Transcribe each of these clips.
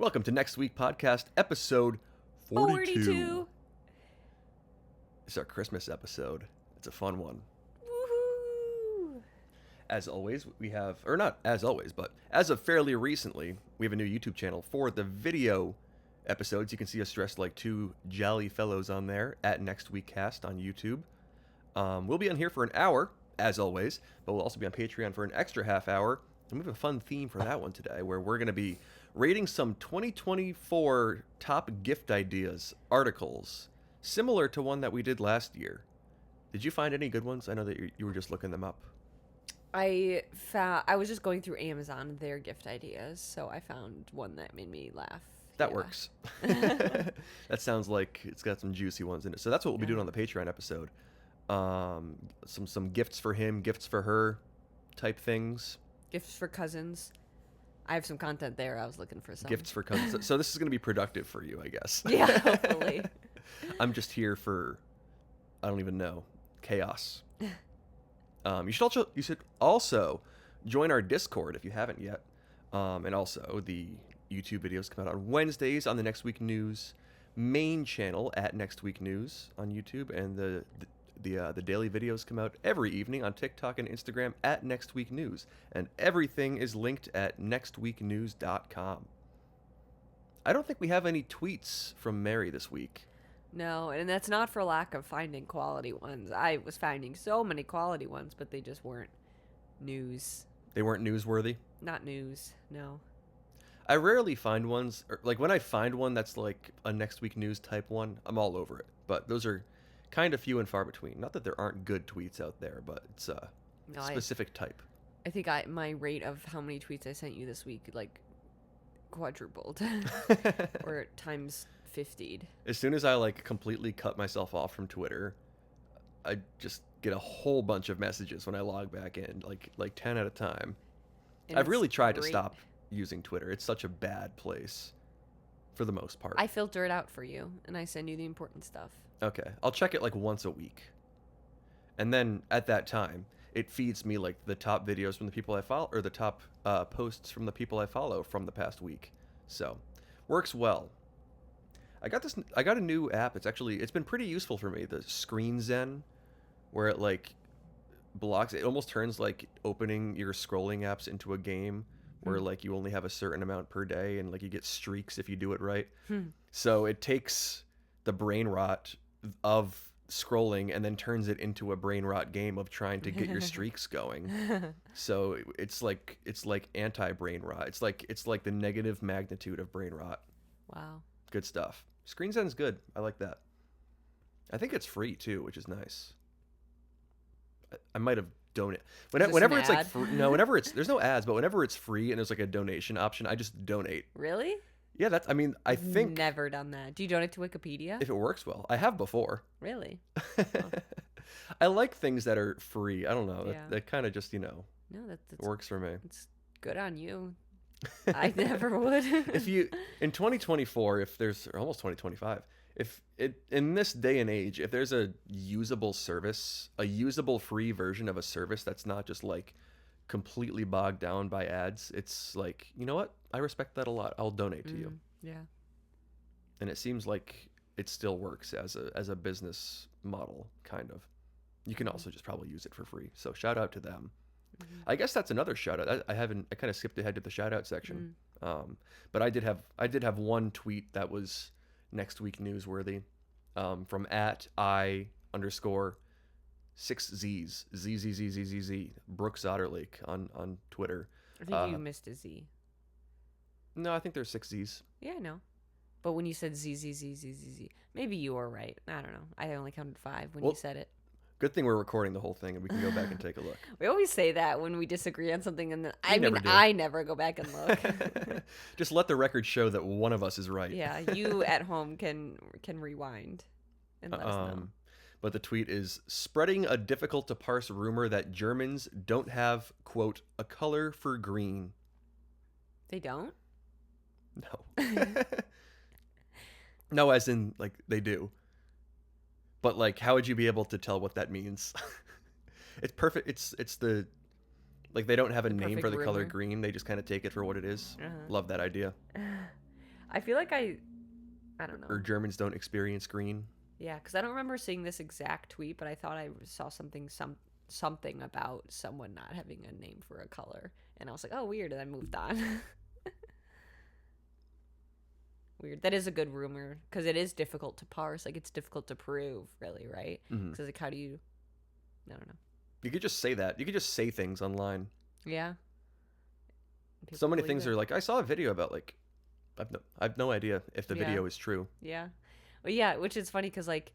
Welcome to Next Week Podcast, episode 42. It's our Christmas episode. It's a fun one. Woohoo! As always, we have, or not as always, but as of fairly recently, we have a new YouTube channel for the video episodes. You can see us dressed like two jolly fellows on there at Next Week Cast on YouTube. We'll be on here for an hour, as always, but we'll also be on Patreon for an extra half hour. And we have a fun theme for that one today, where we're going to be rating some 2024 top gift ideas, articles, similar to one that we did last year. Did you find any good ones? I know that you were just looking them up. I was just going through Amazon, their gift ideas, so I found one that made me laugh. That works. That sounds like it's got some juicy ones in it. So that's what we'll be doing on the Patreon episode. Some gifts for him, gifts for her type things. Gifts for cousins. I have some content there. I was looking for some. Gifts for cousins. So this is going to be productive for you, I guess. Yeah, hopefully. I'm just here for, I don't even know, chaos. You should also join our Discord if you haven't yet. And also the YouTube videos come out on Wednesdays on the Next Week News main channel at Next Week News on YouTube, and the daily videos come out every evening on TikTok and Instagram at Next Week News, and everything is linked at nextweeknews.com. I don't think we have any tweets from Mary this week. No, and that's not for lack of finding quality ones. I was finding so many quality ones, but they just weren't news. They weren't newsworthy? Not news, no. I rarely find ones, like when I find one that's like a Next Week News type one, I'm all over it. But those are kind of few and far between. Not that there aren't good tweets out there, but it's a specific type. I think my rate of how many tweets I sent you this week, like, quadrupled. Or times 50'd. As soon as I like completely cut myself off from Twitter, I just get a whole bunch of messages when I log back in, like 10 at a time. And I've really tried to great. stop using Twitter. It's such a bad place for the most part. I filter it out for you, and I send you the important stuff. Okay. I'll check it like once a week. And then at that time, it feeds me like the top videos from the people I follow, or the top posts from the people I follow from the past week. So, works well. I got a new app. It's been pretty useful for me. The Screen Zen, where it like blocks, it almost turns like opening your scrolling apps into a game where like you only have a certain amount per day, and like you get streaks if you do it right. So it takes the brain rot of scrolling and then turns it into a brain rot game of trying to get your streaks going. So it's like anti-brain rot. It's like the negative magnitude of brain rot. Wow. Good stuff. Screen Zen's good. I like that. I think it's free too, which is nice. I might have donated. Whenever it's like whenever it's, there's no ads, but whenever it's free and there's like a donation option, I just donate. Really? Yeah, I think Never done that. Do you donate to Wikipedia? if it works well. I have before. Really? I like things that are free. I don't know. Yeah. That kind of just, No, that's works for me. It's good on you. I never would. If you, in 2024, if there's, or almost 2025, if it, in this day and age, if there's a usable service, a usable free version of a service that's not just like completely bogged down by ads, it's like, you know what? I respect that a lot. I'll donate to you. Yeah. And it seems like it still works as a business model, kind of. You can also just probably use it for free. So shout out to them. I guess that's another shout out. I kind of skipped ahead to the shout out section. But I did have one tweet that was Next Week newsworthy, from @6Z's Brooks Otterlake on Twitter. I think you missed a Z. No, I think there's 6 Z's. Yeah, I know. But when you said Z, maybe you were right. I don't know. I only counted 5 when you said it. Good thing we're recording the whole thing and we can go back and take a look. We always say that when we disagree on something, and then I never go back and look. Just let the record show that one of us is right. Yeah, you at home can rewind and let us know. But the tweet is spreading a difficult to parse rumor that Germans don't have, quote, a color for green. They don't? No. No, as in, like, they do. But, like, how would you be able to tell what that means? It's perfect. It's the, like, they don't have a name for the color green. They just kind of take it for what it is. Love that idea. I feel like I don't Or know. Germans don't experience green. Yeah, because I don't remember seeing this exact tweet, but I thought I saw something about someone not having a name for a color, and I was like, oh, weird, and I moved on. Weird. That is a good rumor because it is difficult to parse. Like it's difficult to prove, really, right? Hmm. Because like, how do you? I don't know. You could just say that. You could just say things online. Yeah. So People many believe things it. are like, I saw a video about like, I have no idea if the Yeah. video is true. Yeah. Well, yeah, which is funny because like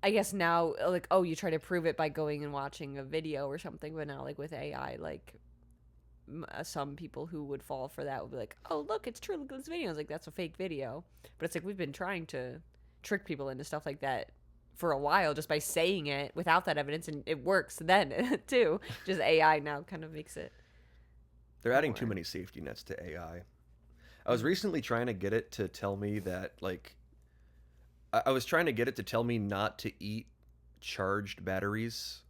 I guess now like oh you try to prove it by going and watching a video or something, but now like with AI like some people who would fall for that would be like, oh look, it's true, look at this video. It's like that's a fake video, but it's like we've been trying to trick people into stuff like that for a while just by saying it without that evidence, and it works then too. Just AI now kind of makes it They're adding too more. many safety nets to AI. I was recently trying to get it to tell me that like I was trying to get it to tell me not to eat charged batteries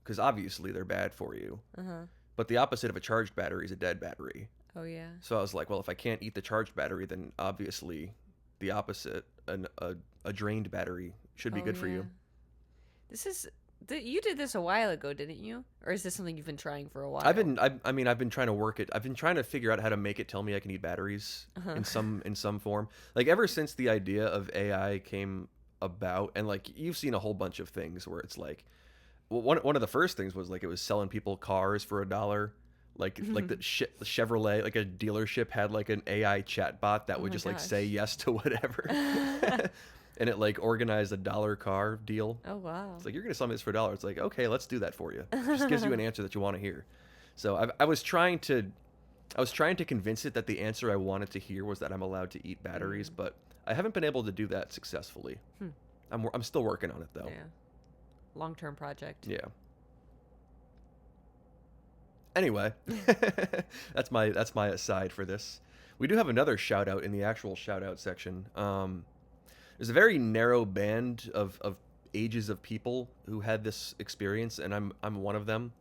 because obviously they're bad for you. Uh-huh. But the opposite of a charged battery is a dead battery. Oh yeah. So I was like, well, if I can't eat the charged battery, then obviously the opposite, a drained battery, should be Oh good for yeah. you. This is you did this a while ago, didn't you? Or is this something you've been trying for a while? I've been trying to work it. I've been trying to figure out how to make it tell me I can eat batteries Uh-huh. in some form. Like ever since the idea of AI came about, and like you've seen a whole bunch of things where it's like, well, one of the first things was like it was selling people cars for $1. Like the Chevrolet, like a dealership had like an AI chatbot that Oh would my just like say gosh. yes to whatever, and it like organized $1 car deal. Oh wow. It's like you're gonna sell me this for $1. It's like okay, let's do that for you. It just gives you an answer that you want to hear. So I was trying to convince it that the answer I wanted to hear was that I'm allowed to eat batteries, Mm. but I haven't been able to do that successfully. Hmm. I'm still working on it though. Yeah. Long-term project. Yeah. Anyway, that's my aside for this. We do have another shout out in the actual shout out section. There's a very narrow band of ages of people who had this experience, and I'm one of them.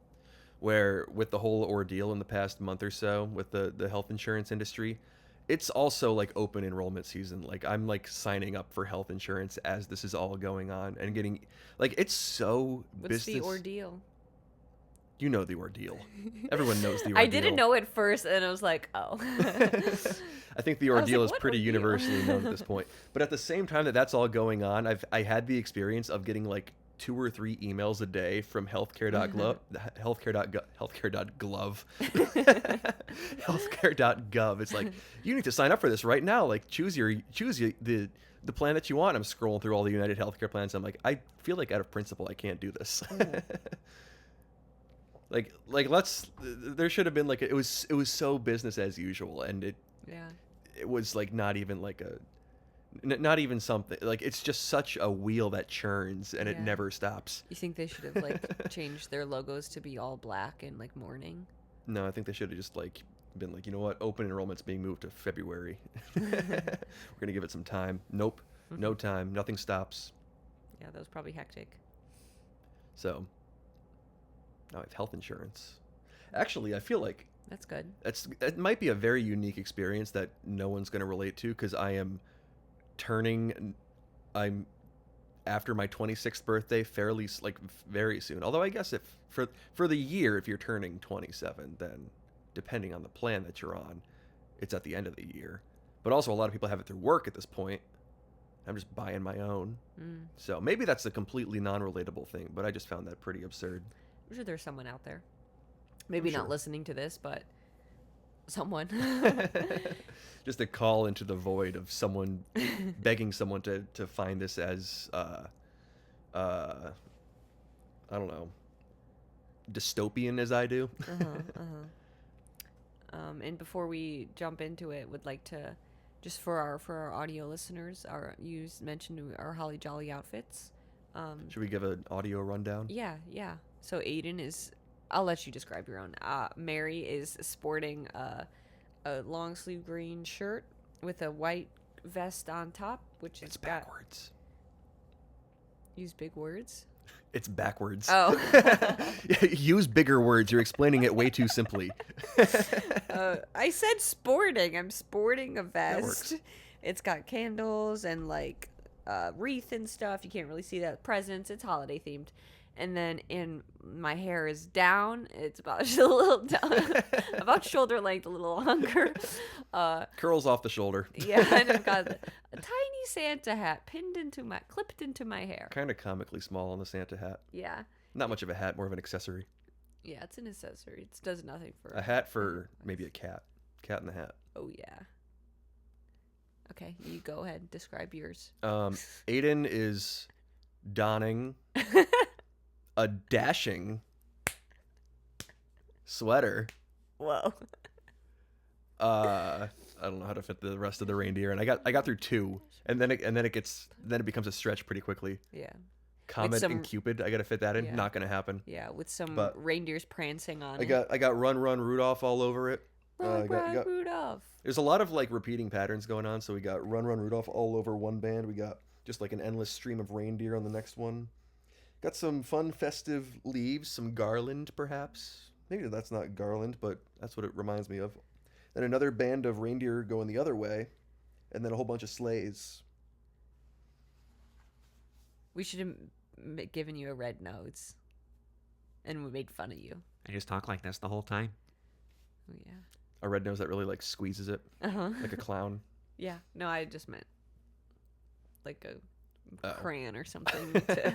Where with the whole ordeal in the past month or so with the health insurance industry, it's also like open enrollment season. Like I'm like signing up for health insurance as this is all going on and getting like it's so What's the business. ordeal? You know the ordeal. Everyone knows the ordeal. I didn't know it first, and I was like, oh. I think the I was ordeal like, is what pretty ordeal? universally known at this point. But at the same time that that's all going on, I had the experience of getting like 2 or 3 emails a day from healthcare.glove, healthcare.glove, healthcare.gov. It's like you need to sign up for this right now. Like choose the plan that you want. I'm scrolling through all the United Healthcare plans. I'm like, I feel like out of principle I can't do this. Ooh. Like there should have been like it was so business as usual, and Yeah. it was like not even like not even something like it's just such a wheel that churns and it Yeah. never stops. You think they should have like changed their logos to be all black and like mourning? No, I think they should have just like been like, you know what, open enrollment's being moved to February. We're gonna give it some time. Nope, no time, nothing stops. Yeah, that was probably hectic. So now I have health insurance. Actually, I feel like That's good. it might be a very unique experience that no one's going to relate to because I'm after my 26th birthday fairly like very soon. Although I guess if for the year, if you're turning 27, then depending on the plan that you're on, it's at the end of the year. But also a lot of people have it through work at this point. I'm just buying my own. Mm. So maybe that's a completely non-relatable thing, but I just found that pretty absurd. I'm sure there's someone out there. Maybe sure. not listening to this, but someone. Just a call into the void of someone begging someone to find this as I don't know, dystopian as I do. And before we jump into it, would like to just for our audio listeners, you mentioned our holly jolly outfits. Should we give an audio rundown? Yeah. So Aidan is. I'll let you describe your own. Mary is sporting a long sleeve green shirt with a white vest on top, which It's has got backwards. use big words. It's backwards. Oh. Use bigger words. You're explaining it way too simply. I said sporting. I'm sporting a That works. vest. It's got candles and like wreath and stuff. You can't really see that. Presents. It's holiday themed. And then my hair is down. It's about a little down, about shoulder length, a little longer. Curls off the shoulder. Yeah, and I've got a tiny Santa hat clipped into my hair. Kind of comically small on the Santa hat. Yeah. Not much of a hat, more of an accessory. Yeah, it's an accessory. It does nothing for A hat for maybe a cat. Cat in the hat. Oh yeah. Okay, you go ahead. Describe yours. Aidan is donning a dashing sweater. Whoa. I don't know how to fit the rest of the reindeer, and I got through 2, and then it becomes a stretch pretty quickly. Yeah. Comet and Cupid, I gotta fit that in. Yeah. Not gonna happen. Yeah, with some But reindeers prancing on I it. got Run Run Rudolph all over it. Run, run, Rudolph. There's a lot of like repeating patterns going on. So we got Run Run Rudolph all over one band. We got just like an endless stream of reindeer on the next one. Got some fun festive leaves, some garland perhaps. Maybe that's not garland, but that's what it reminds me of. Then another band of reindeer going the other way, and then a whole bunch of sleighs. We should have given you a red nose, and we made fun of you. I just talk like this the whole time. Oh yeah. A red nose that really like squeezes it like a clown. Yeah. No, I just meant like a Uh-oh. crayon or something to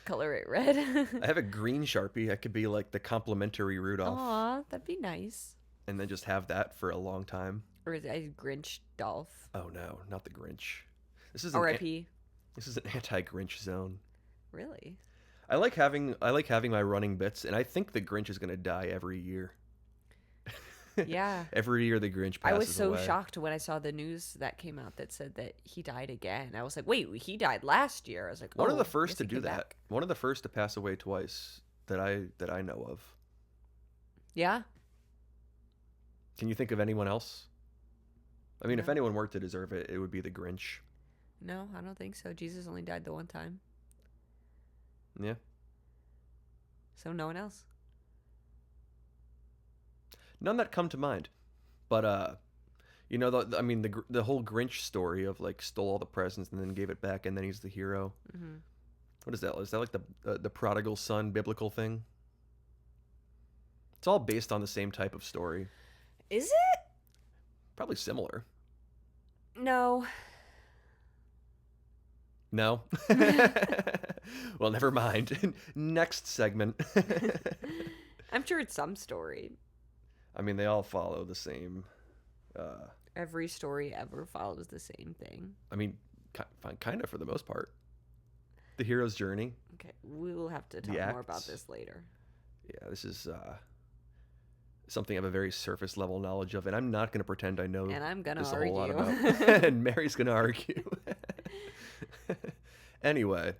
color it red. I have a green Sharpie. I could be like the complimentary Rudolph, Aw, that'd be nice. and then just have that for a long time. Or is it a Grinch Dolph? Oh no, not the Grinch. This is R.I.P. This is an anti-Grinch zone. Really? I like having my running bits, and I think the Grinch is gonna die every year. Yeah. Every year the Grinch passes I was so away. shocked when I saw the news that came out that said that he died again. I was like, wait, he died last year. I was like, One of the I first guess to he do came that. back. One of the first to pass away twice that I know of. Yeah. Can you think of anyone else? I mean, if No. anyone were to deserve it, it would be the Grinch. No, I don't think so. Jesus only died the one time. Yeah. So no one else. None that come to mind. But you know, the whole Grinch story of like stole all the presents and then gave it back and then he's the hero. Mm-hmm. What is that? Is that like the prodigal son biblical thing? It's all based on the same type of story. Is it? Probably similar. No. No? Well, never mind. Next segment. I'm sure it's some story. I mean, they all follow the same. Every story ever follows the same thing. I mean, kind of for the most part. The hero's journey. Okay, we will have to The talk more about acts. this later. Yeah, this is something I have a very surface level knowledge of, and I'm not going to pretend I know And I'm gonna this a whole lot argue. about. And Mary's going to argue. Anyway,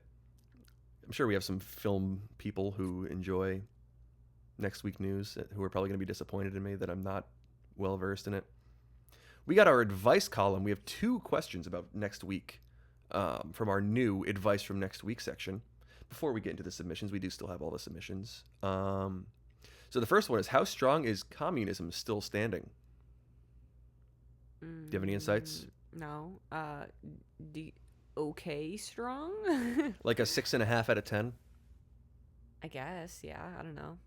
I'm sure we have some film people who enjoy next week news who are probably going to be disappointed in me that I'm not well versed in it. We got our advice column. We have 2 questions about next week from our new advice from next week section. Before we get into the submissions, we do still have all the submissions. So the first one is, how strong is communism still standing? Do you have any insights? No. Okay, strong? Like a 6.5 out of 10? I guess, yeah. I don't know.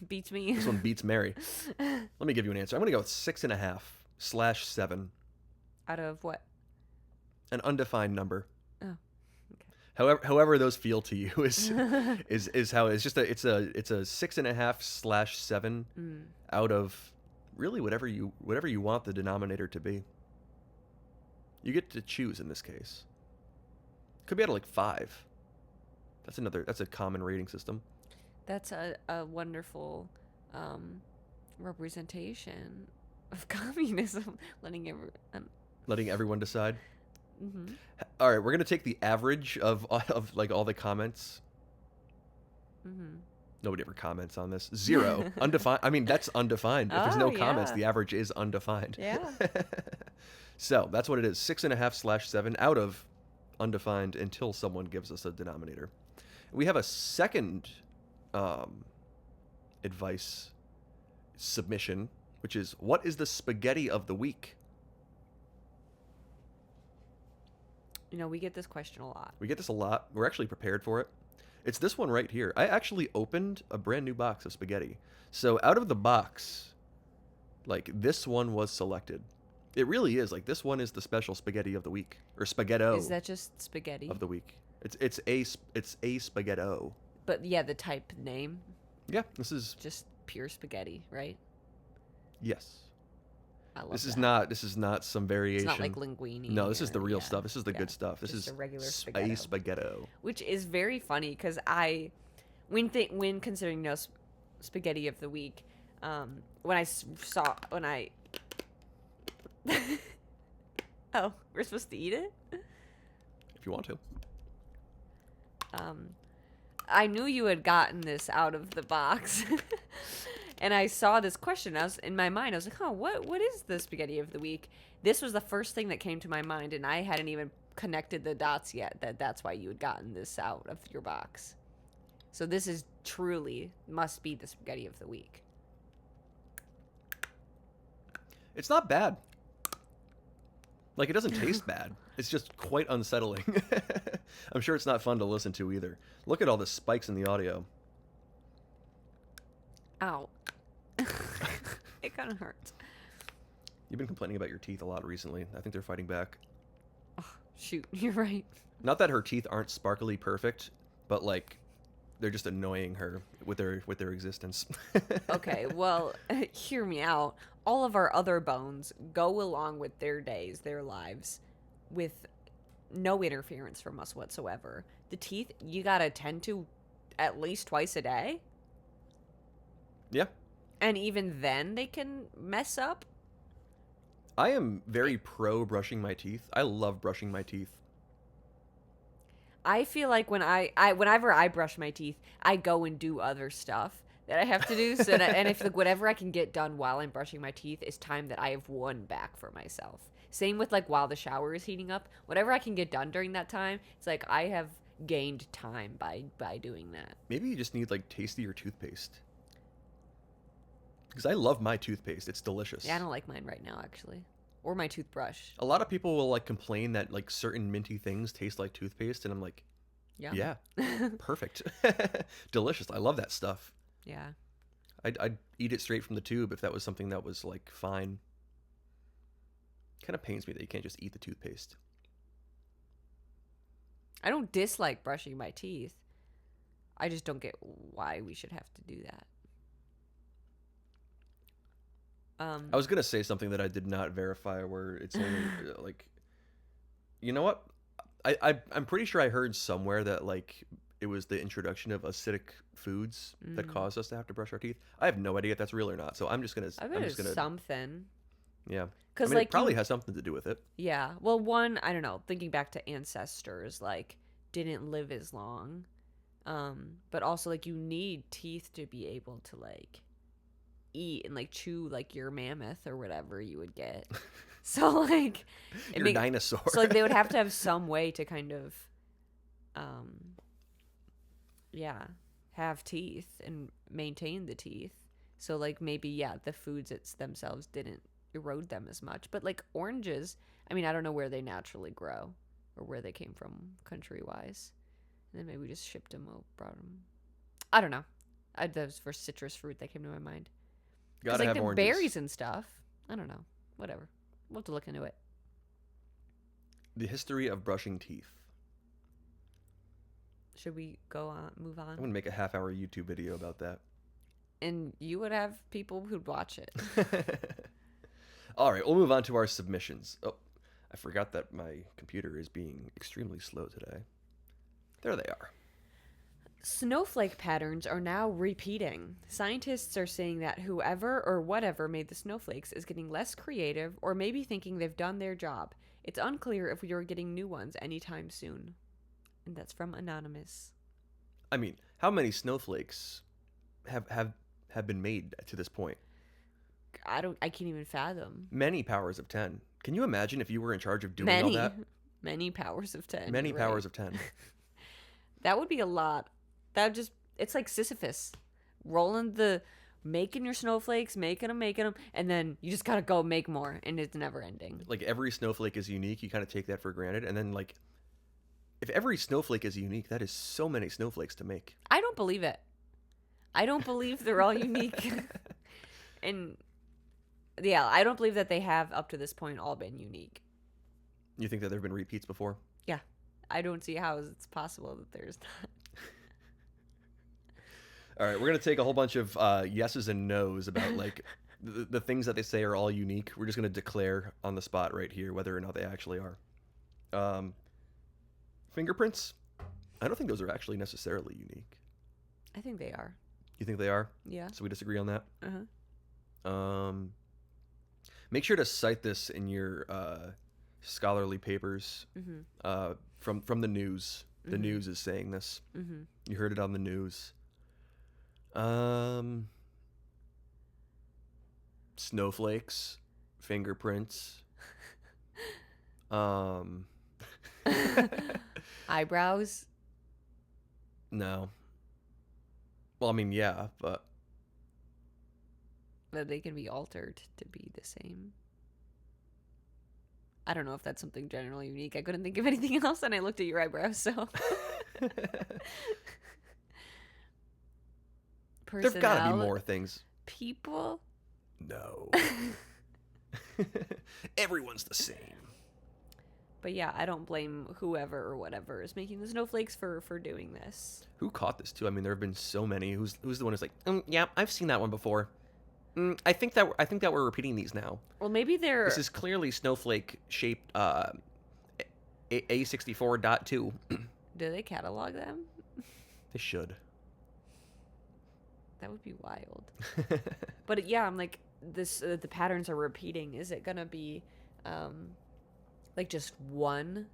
Beats me. This one beats Mary. Let me give you an answer. I'm going to go with 6.5/7. Out of what? An undefined number. Oh, However those feel to you is how it's just it's a 6.5/7 out of really whatever you want the denominator to be. You get to choose in this case. Could be out of like 5. That's a common rating system. That's a wonderful representation of communism, letting Everyone decide. Mm-hmm. All right, we're gonna take the average of like all the comments. Mm-hmm. Nobody ever comments on this. 0. Undefined. I mean, that's undefined. If there's no comments, yeah. the average is undefined. Yeah. So that's what it is. 6.5/7 out of undefined until someone gives us a denominator. We have a second advice submission, which is, what is the spaghetti of the week? We get this question a lot. We get this a lot. We're actually prepared for it. It's this one right here. I actually opened a brand new box of spaghetti. So out of the box, like, this one was selected. It really is. Like, this one is the special spaghetti of the week, or spaghetto Is that just spaghetti? of the week. It's a spaghetto. But yeah, the type name, Yeah, this is just pure spaghetti, right? yes. I love This is that. not some variation. It's not like linguine. No, this is the real yeah, stuff. This is the yeah. good stuff. This Just is a regular a spaghetto. spaghetto. Which is very funny because when considering spaghetti of the week, when I oh, we're supposed to eat it. If you want to. I knew you had gotten this out of the box, and I saw this question. In my mind, I was like, "Oh, what is the spaghetti of the week?" This was the first thing that came to my mind, and I hadn't even connected the dots yet. That's why you had gotten this out of your box. So this is truly must be the spaghetti of the week. It's not bad. Like, it doesn't taste bad. It's just quite unsettling. I'm sure it's not fun to listen to either. Look at all the spikes in the audio. Ow. It kind of hurts. You've been complaining about your teeth a lot recently. I think they're fighting back. Oh, shoot, you're right. Not that her teeth aren't sparkly perfect, but, like, they're just annoying her with their existence. Okay, well, hear me out. All of our other bones go along with their days, their lives, with no interference from us whatsoever. The teeth, you gotta tend to at least twice a day. Yeah. And even then, they can mess up. I am very pro brushing my teeth. I love brushing my teeth. I feel like whenever I brush my teeth, I go and do other stuff that I have to do. And I feel like whatever I can get done while I'm brushing my teeth is time that I have won back for myself. Same with like while the shower is heating up. Whatever I can get done during that time, it's like I have gained time by doing that. Maybe you just need, like, tastier toothpaste. Because I love my toothpaste. It's delicious. Yeah, I don't like mine right now, actually. Or my toothbrush. A lot of people will, like, complain that, like, certain minty things taste like toothpaste, and I'm like, Yeah. perfect. Delicious. I love that stuff. Yeah. I'd eat it straight from the tube if that was something that was, like, fine. Kind of pains me that you can't just eat the toothpaste. I don't dislike brushing my teeth. I just don't get why we should have to do that. I was gonna say something that I did not verify, where it's only like, you know what? I'm pretty sure I heard somewhere that, like, it was the introduction of acidic foods that caused us to have to brush our teeth. I have no idea if that's real or not, so I'm just gonna. I bet it's something. Yeah. Because I mean, like it probably has something to do with it. Yeah. Well, one, I don't know. Thinking back to ancestors, like didn't live as long, but also like you need teeth to be able to like eat and like chew like your mammoth or whatever you would get. So like Your dinosaur. So like they would have to have some way to kind of have teeth and maintain the teeth. So like maybe the foods themselves didn't erode them as much. But like oranges, I mean, I don't know where they naturally grow or where they came from country wise. And then maybe we just shipped them or brought them. I don't know. Those for citrus fruit that came to my mind. Gotta like have the oranges. berries and stuff. I don't know. Whatever. We'll have to look into it. The history of brushing teeth. Should we move on? I'm gonna make a half-hour YouTube video about that. And you would have people who'd watch it. All right, we'll move on to our submissions. Oh, I forgot that my computer is being extremely slow today. There they are. Snowflake patterns are now repeating. Scientists are saying that whoever or whatever made the snowflakes is getting less creative or maybe thinking they've done their job. It's unclear if we are getting new ones anytime soon. And that's from Anonymous. I mean, how many snowflakes have been made to this point? I can't even fathom. Many powers of 10. Can you imagine if you were in charge of doing all that? Many powers of 10. Many you're powers right. of 10. That would be a lot. That would just, it's like Sisyphus. Making your snowflakes, making them, and then you just gotta go make more, and it's never ending. Like every snowflake is unique. You kind of take that for granted. And then like, if every snowflake is unique, that is so many snowflakes to make. I don't believe it. I don't believe they're all unique. And yeah, I don't believe that they have up to this point all been unique. You think that there have been repeats before? Yeah. I don't see how it's possible that there's not. All right, we're going to take a whole bunch of yeses and nos about like the things that they say are all unique. We're just going to declare on the spot right here whether or not they actually are. Fingerprints? I don't think those are actually necessarily unique. I think they are. You think they are? Yeah. So we disagree on that? Uh-huh. Make sure to cite this in your scholarly papers from the news. The news is saying this. You heard it on the news. Snowflakes, fingerprints, Eyebrows. no. Well, I mean, yeah, but They can be altered to be the same. I don't know if that's something generally unique. I couldn't think of anything else, and I looked at your eyebrows, so. there've got to be more things. People? No. Everyone's the same. But yeah, I don't blame whoever or whatever is making the snowflakes for doing this. Who caught this too? I mean, there have been so many. Who's the one who's like, yeah, I've seen that one before. I think that we're repeating these now. Well, maybe they're. This is clearly snowflake shaped A64.2. Do they catalog them? They should. That would be wild. But yeah, I'm like, this. The patterns are repeating. Is it gonna be, like just one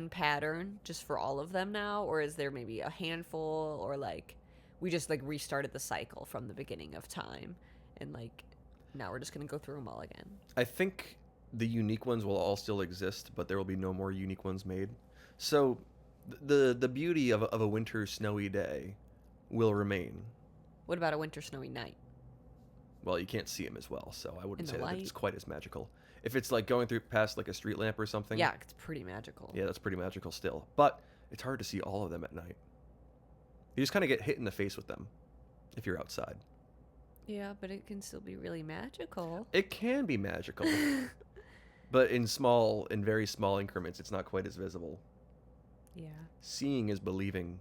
pattern just for all of them now, or is there maybe a handful, or like we just like restarted the cycle from the beginning of time, and like now we're just gonna go through them all again? I think the unique ones will all still exist, but there will be no more unique ones made. So the beauty of a winter snowy day will remain. What about a winter snowy night? Well, you can't see them as well, so I wouldn't In say the that it's light? quite as magical. If it's like going through past like a street lamp or something. Yeah, it's pretty magical. Yeah, that's pretty magical still. But it's hard to see all of them at night. You just kind of get hit in the face with them if you're outside. Yeah, but it can still be really magical. It can be magical, but in very small increments, it's not quite as visible. Yeah. Seeing is believing.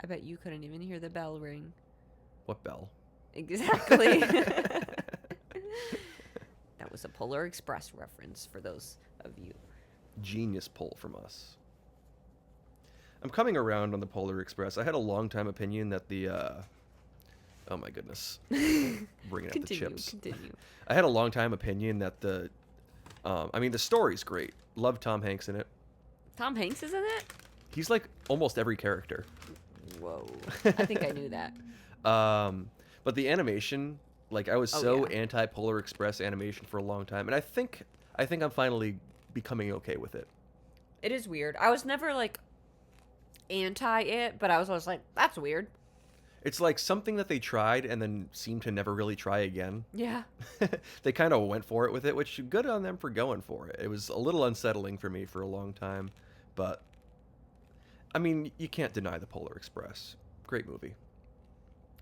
I bet you couldn't even hear the bell ring. What bell? Exactly. That was a Polar Express reference for those of you. Genius pull from us. I'm coming around on the Polar Express. I had a long time opinion that the oh my goodness. Bringing up the chips. Continue. I had a long time opinion that the story's great. Love Tom Hanks in it. Tom Hanks is in it? He's like almost every character. Whoa. I think I knew that. But the animation, like I was anti Polar Express animation for a long time, and I think I'm finally becoming okay with it. It is weird. I was never like anti it, but I was always like, that's weird. It's like something that they tried and then seemed to never really try again. Yeah. They kind of went for it with it, which good on them for going for it. It was a little unsettling for me for a long time, but I mean, you can't deny the Polar Express. Great movie.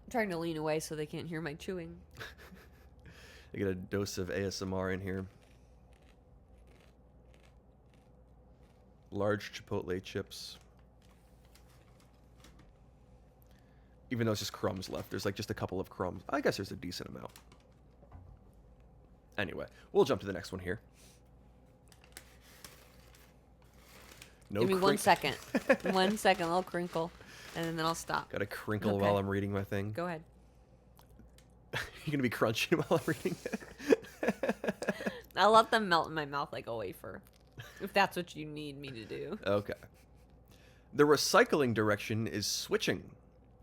I'm trying to lean away so they can't hear my chewing. I get a dose of ASMR in here. Large Chipotle chips. Even though it's just crumbs left. There's like just a couple of crumbs. I guess there's a decent amount. Anyway, we'll jump to the next one here. No Give me 1 second. 1 second, I'll crinkle, and then I'll stop. Gotta crinkle Okay. while I'm reading my thing. Go ahead. You're gonna be crunchy while I'm reading it. I'll let them melt in my mouth like a wafer, if that's what you need me to do. Okay. The recycling direction is switching,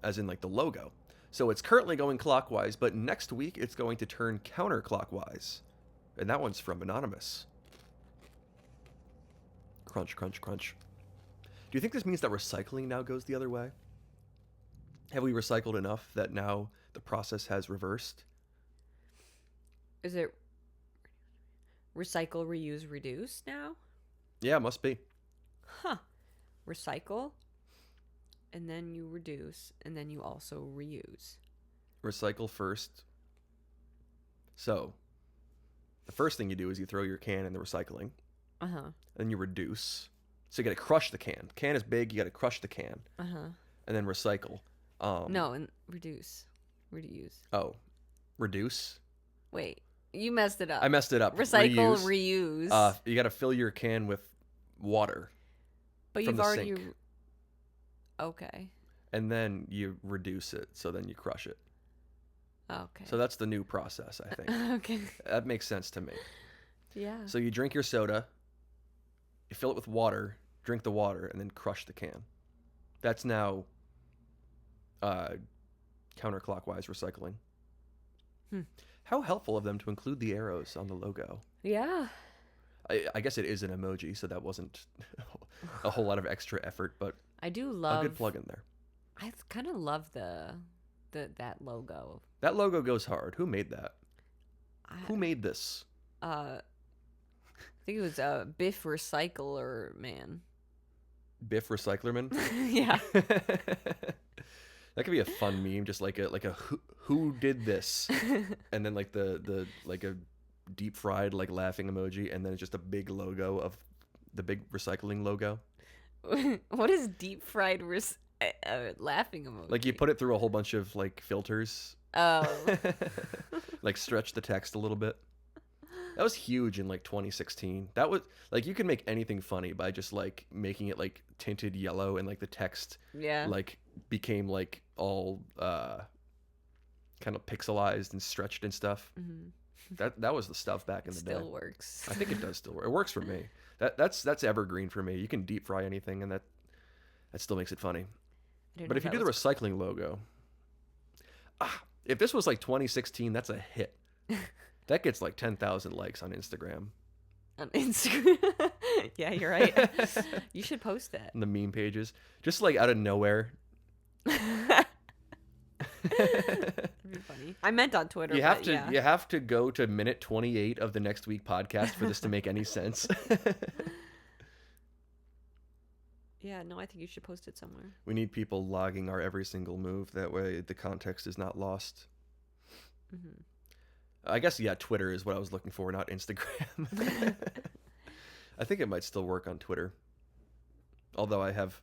as in like the logo. So it's currently going clockwise, but next week it's going to turn counterclockwise. And that one's from Anonymous. Crunch, crunch, crunch. Do you think this means that recycling now goes the other way? Have we recycled enough that now the process has reversed? Is it recycle, reuse, reduce now? Yeah, must be. Huh. Recycle, and then you reduce, and then you also reuse. Recycle first. So, the first thing you do is you throw your can in the recycling. Uh-huh. Then you reduce. So you got to crush the can. Can is big, you got to crush the can. Uh-huh. And then recycle. No, and reduce. Reuse. Oh, reduce? Wait, you messed it up. I messed it up. Recycle, Reuse. reuse. You got to fill your can with water. But from you've the already... sink. Okay. And then you reduce it, so then you crush it. Okay. So that's the new process, I think. Okay. That makes sense to me. Yeah. So you drink your soda, you fill it with water, drink the water, and then crush the can. That's now counterclockwise recycling. How helpful of them to include the arrows on the logo. Yeah. I guess it is an emoji, so that wasn't a whole lot of extra effort, but I do love... a good plug in there. I kind of love that logo. That logo goes hard. Who made that? Who made this? I think it was Biff Recycler Man. Biff Recyclerman? Yeah. That could be a fun meme, just like a who did this, and then like the like a deep fried like laughing emoji, and then it's just a big logo of the big recycling logo. What is deep fried laughing emoji? Like you put it through a whole bunch of like filters. Oh. Like stretch the text a little bit. That was huge in like 2016. That was like you can make anything funny by just like making it like tinted yellow and like the text Yeah. like became like all kind of pixelized and stretched and stuff. Mm-hmm. That was the stuff back in the day. Still works. I think it does still work. It works for me. That's evergreen for me. You can deep fry anything and that still makes it funny. But if you do the recycling logo, if this was like 2016, that's a hit. That gets like 10,000 likes on Instagram. On Instagram? Yeah, you're right. You should post that. On the meme pages. Just like out of nowhere. That'd be funny. I meant on Twitter. You have but to yeah. you have to go to minute 28 of the next week podcast for this to make any sense. Yeah, no, I think you should post it somewhere. We need people logging our every single move. That way the context is not lost. Mm-hmm. I guess, yeah, Twitter is what I was looking for, not Instagram. I think it might still work on Twitter. Although I have,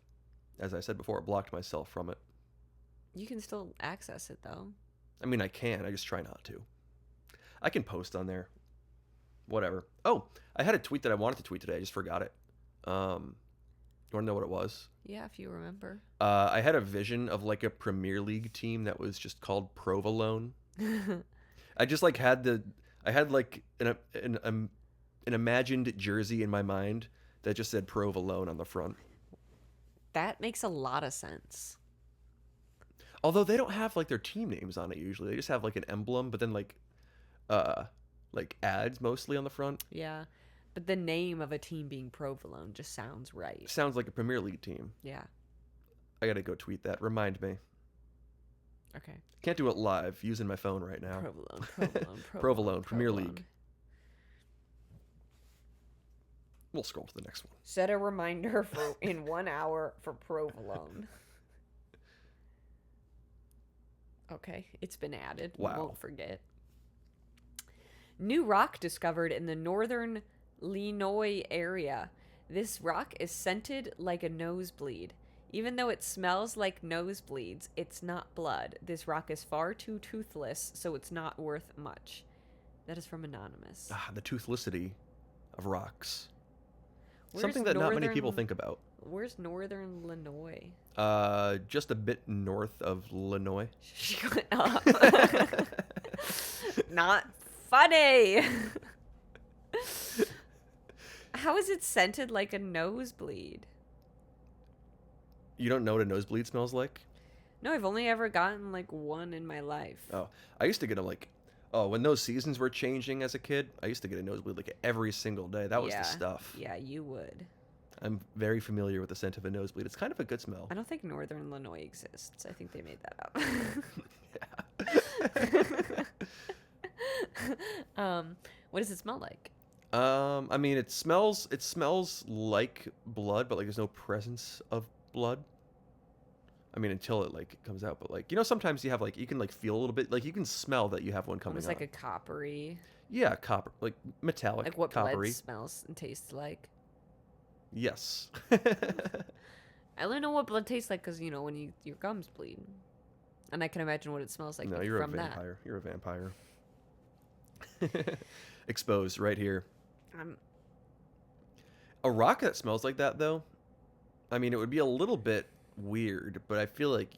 as I said before, blocked myself from it. You can still access it, though. I mean, I can. I just try not to. I can post on there. Whatever. Oh, I had a tweet that I wanted to tweet today. I just forgot it. You want to know what it was? Yeah, if you remember. I had a vision of like a Premier League team that was just called Provolone. I just like I had like an imagined jersey in my mind that just said Provolone on the front. That makes a lot of sense. Although they don't have like their team names on it usually. They just have like an emblem, but then like ads mostly on the front. Yeah. But the name of a team being Provolone just sounds right. Sounds like a Premier League team. Yeah. I gotta go tweet that. Remind me. Okay. Can't do it live using my phone right now. Provolone, Premier League. We'll scroll to the next one. Set a reminder for in 1 hour for Provolone. Okay, it's been added. Wow. We won't forget. New rock discovered in the northern Illinois area. This rock is scented like a nosebleed. Even though it smells like nosebleeds, it's not blood. This rock is far too toothless, so it's not worth much. That is from Anonymous. The toothlessity of rocks. Where's Something that not many people think about. Where's northern Illinois? Just a bit north of Illinois. Shut up. Not funny. How is it scented like a nosebleed? You don't know what a nosebleed smells like? No, I've only ever gotten like one in my life. Oh, I used to get them like, when those seasons were changing as a kid, I used to get a nosebleed like every single day. That was the stuff. Yeah, you would. I'm very familiar with the scent of a nosebleed. It's kind of a good smell. I don't think Northern Illinois exists. I think they made that up. What does it smell like? I mean, it smells like blood, but like there's no presence of blood. I mean, until it like comes out, but like, you know, sometimes you have like, you can like feel a little bit, like you can smell that you have one coming Almost on. like a coppery, Yeah, copper, like metallic, like what coppery. blood smells and tastes like. Yes. I only know what blood tastes like because, you know, when your gums bleed. And I can imagine what it smells like No, you're a from that. vampire. You're a vampire. Exposed right here. A rock that smells like that, though, I mean, it would be a little bit weird, but I feel like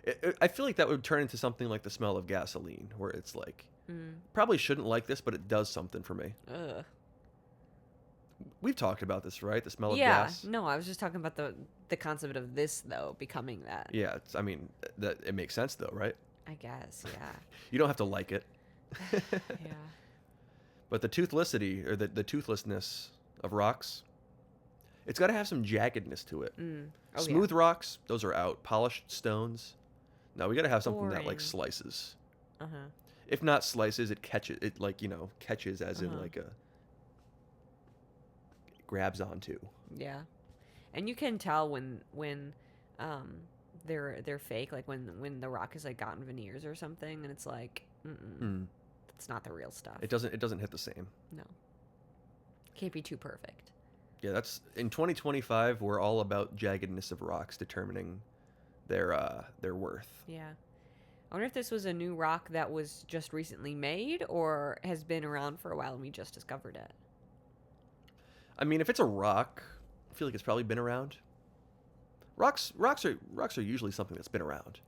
that would turn into something like the smell of gasoline, where it's like, probably shouldn't like this, but it does something for me. Ugh. We've talked about this, right? The smell of Yeah, gas. no, I was just talking about the concept of this though becoming that. Yeah, I mean, that it makes sense though, right? I guess, yeah. You don't have to like it. Yeah. But the toothlessity or the toothlessness of rocks, it's got to have some jaggedness to it. Oh, Smooth rocks, those are out. Polished stones, no, we got to have something that like Boring. slices. Uh-huh. If not slices, it catches. It like, you know, catches as in like grabs onto. Yeah. And you can tell when they're fake, like when the rock has like gotten veneers or something, and it's like, it's not the real stuff. It doesn't hit the same. No. Can't be too perfect. Yeah, that's in 2025. We're all about jaggedness of rocks determining their worth. Yeah. I wonder if this was a new rock that was just recently made or has been around for a while and we just discovered it. I mean, if it's a rock, I feel like it's probably been around. Rocks are usually something that's been around.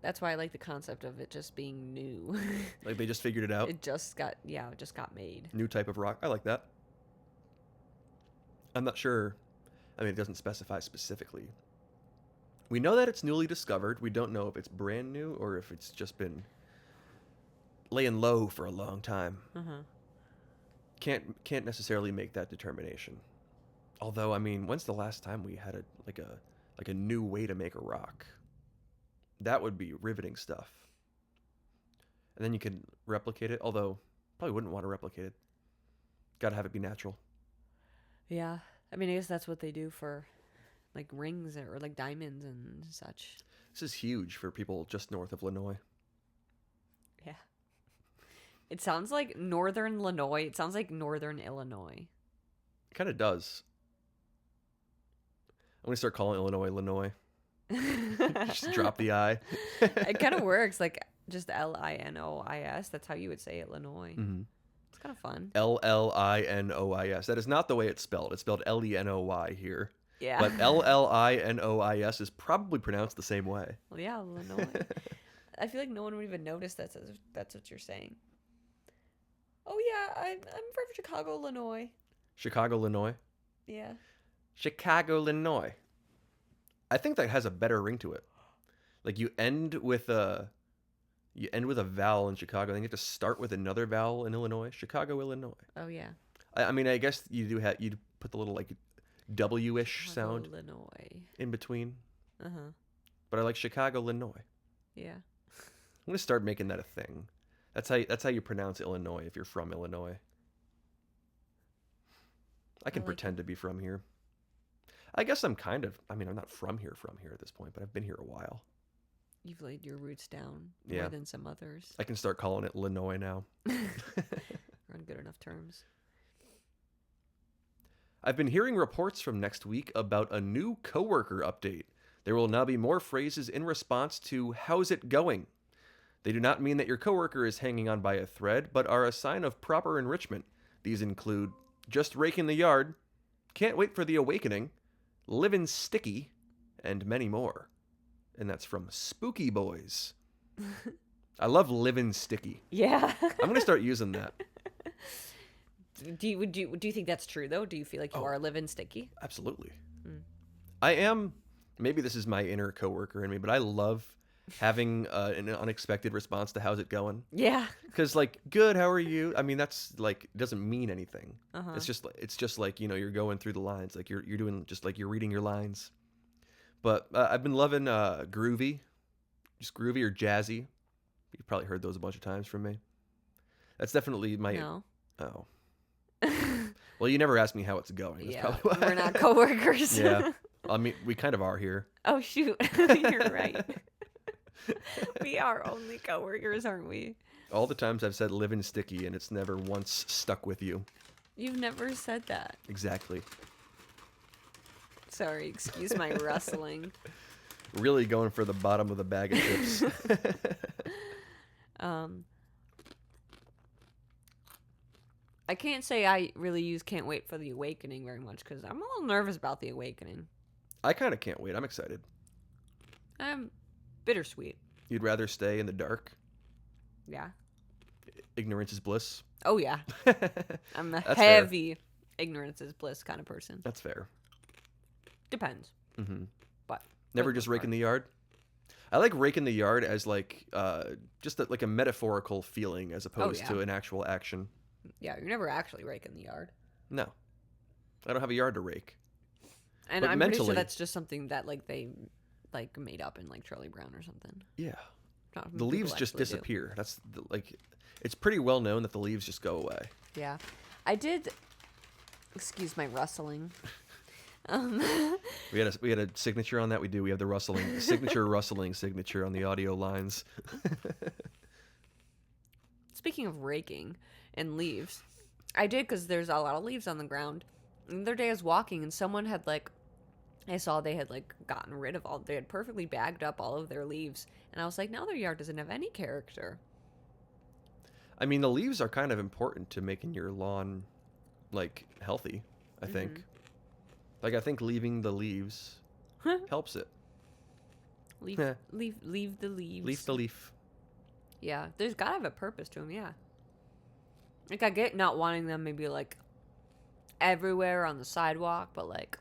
That's why I like the concept of it just being new. Like they just figured it out. It just got made. New type of rock. I like that. I'm not sure. I mean, it doesn't specify specifically. We know that it's newly discovered. We don't know if it's brand new or if it's just been laying low for a long time. Uh-huh. Can't necessarily make that determination. Although, I mean, when's the last time we had a new way to make a rock? That would be riveting stuff. And then you could replicate it, although probably wouldn't want to replicate it. Got to have it be natural. Yeah. I mean, I guess that's what they do for like rings or like diamonds and such. This is huge for people just north of Illinois. Yeah. It sounds like Northern Illinois. It sounds like Northern Illinois. It kind of does. I'm going to start calling Illinois. Just drop the I. It kind of works, like just Linois. That's how you would say Illinois. Mm-hmm. It's kind of fun. Linois. That is not the way it's spelled. It's spelled Lenoy here. Yeah. But Linois is probably pronounced the same way. Well, yeah, Illinois. I feel like no one would even notice that's what you're saying. Oh yeah, I'm from Chicago, Illinois. Chicago, Illinois. Yeah. Chicago, Illinois. I think that has a better ring to it. Like you end with a vowel in Chicago, then you have to start with another vowel in Illinois. Chicago, Illinois. Oh yeah. I mean, I guess you'd put the little like W-ish sound Illinois. in between. Uh-huh. But I like Chicago, Illinois. Yeah. I'm gonna start making that a thing. That's how you pronounce Illinois if you're from Illinois. I can like pretend to be from here. I guess I'm I'm not from here at this point, but I've been here a while. You've laid your roots down Yeah. more than some others. I can start calling it Illinois now. We're on good enough terms. I've been hearing reports from next week about a new coworker update. There will now be more phrases in response to "how's it going?" They do not mean that your coworker is hanging on by a thread, but are a sign of proper enrichment. These include "just raking the yard," "can't wait for the awakening," "livin' sticky," and many more. And that's from Spooky Boys. I love "livin' sticky." Yeah. I'm gonna start using that. Do you think that's true though? Do you feel like you are living sticky? Absolutely. I am. Maybe this is my inner coworker in me, but I love having an unexpected response to how's it going. Yeah. Because like, good, how are you? I mean, that's like doesn't mean anything. Uh-huh. It's just like, you know, you're going through the lines, like you're doing just like you're reading your lines. But I've been loving groovy, just groovy or jazzy. You've probably heard those a bunch of times from me. That's definitely my No. oh. Well, you never asked me how it's going. That's Yeah. probably why. We're not coworkers. Yeah. I mean, we kind of are here. Oh shoot. You're right. We are only coworkers, aren't we? All the times I've said living sticky and it's never once stuck with you. You've never said that. Exactly. Sorry, excuse my rustling. Really going for the bottom of the bag of chips. I can't say I really use Can't Wait for the Awakening very much because I'm a little nervous about the Awakening. I kind of can't wait. I'm excited. I'm bittersweet. You'd rather stay in the dark? Yeah. Ignorance is bliss? Oh, yeah. I'm a That's fair. heavy ignorance is bliss kind of person. That's fair. Depends. Mm-hmm. But Never for the just most raking part. the yard? I like raking the yard as like just like a metaphorical feeling as opposed yeah. to an actual action. Yeah, you're never actually raking the yard. No. I don't have a yard to rake. And But I'm pretty mentally- sure that's just something that like they like made up in like Charlie Brown or something. Yeah. Not something The leaves people just actually do. disappear. That's the, like it's pretty well known that the leaves just go away. Yeah. I did excuse my rustling. We had a signature on that. We do. We have the rustling signature on the audio lines. Speaking of raking and leaves, I did because there's a lot of leaves on the ground. The other day I was walking and someone had like, I saw they had like gotten rid of they had perfectly bagged up all of their leaves. And I was like, now their yard doesn't have any character. I mean, the leaves are kind of important to making your lawn like healthy, I think. Mm-hmm. Like I think leaving the leaves helps it. Leave the leaves. Leaf the leaf. Yeah, there's gotta have a purpose to them, yeah. Like, I get not wanting them maybe, like, everywhere on the sidewalk, but, like,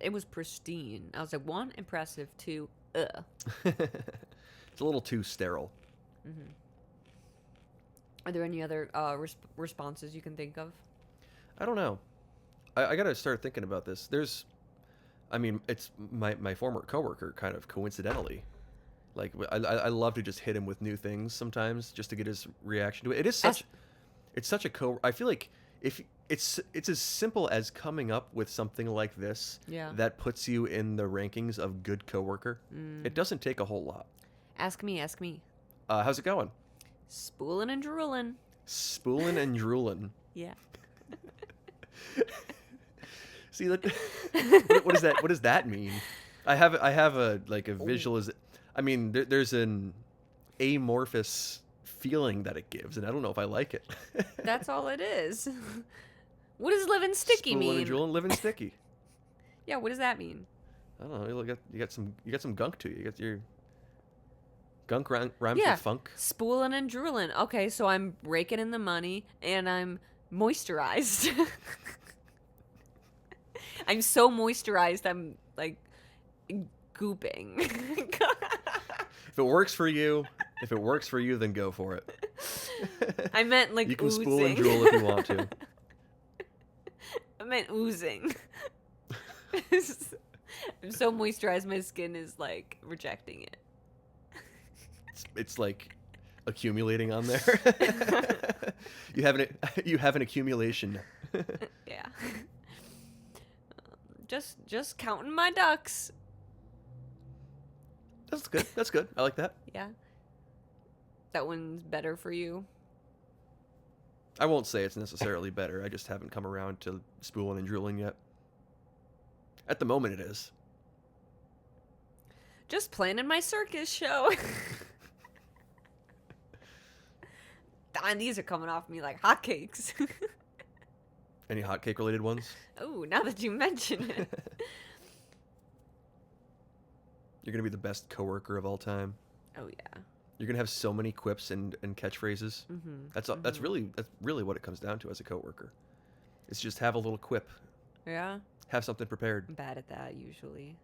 it was pristine. I was like, 1, impressive, 2, ugh. It's a little too sterile. Mm-hmm. Are there any other responses you can think of? I don't know. I gotta start thinking about this. I mean, it's my former coworker kind of coincidentally. Like, I love to just hit him with new things sometimes just to get his reaction to it. It's such a I feel like if it's as simple as coming up with something like this Yeah. that puts you in the rankings of good coworker. It doesn't take a whole lot. Ask me. How's it going? Spoolin' and drooling. Spoolin' and drooling. Yeah. See, what does that? What does that mean? I have a like a visualization. I mean, there's an amorphous feeling that it gives, and I don't know if I like it. That's all it is. What does living sticky Spoolin' mean? and drooling, living sticky. Yeah, what does that mean? I don't know. You got some gunk to you. You got your gunk rhymes Yeah. with funk. Spoolin' and drooling. Okay, so I'm raking in the money and I'm moisturized. I'm so moisturized, I'm like gooping. If it works for you, then go for it. I meant like You can oozing. spool and drool if you want to. I meant oozing. I'm so moisturized, my skin is like rejecting it. It's like accumulating on there. You have an accumulation. Yeah. Just counting my ducks. That's good. That's good. I like that. Yeah. That one's better for you. I won't say it's necessarily better. I just haven't come around to spooling and drooling yet. At the moment, it is. Just planning my circus show. Darn, these are coming off me like hotcakes. Any hotcake related ones? Oh, now that you mention it. You're gonna be the best coworker of all time. Oh yeah. You're gonna have so many quips and catchphrases. Mm-hmm. That's really what it comes down to as a coworker. It's just have a little quip, Yeah. have something prepared. I'm bad at that usually.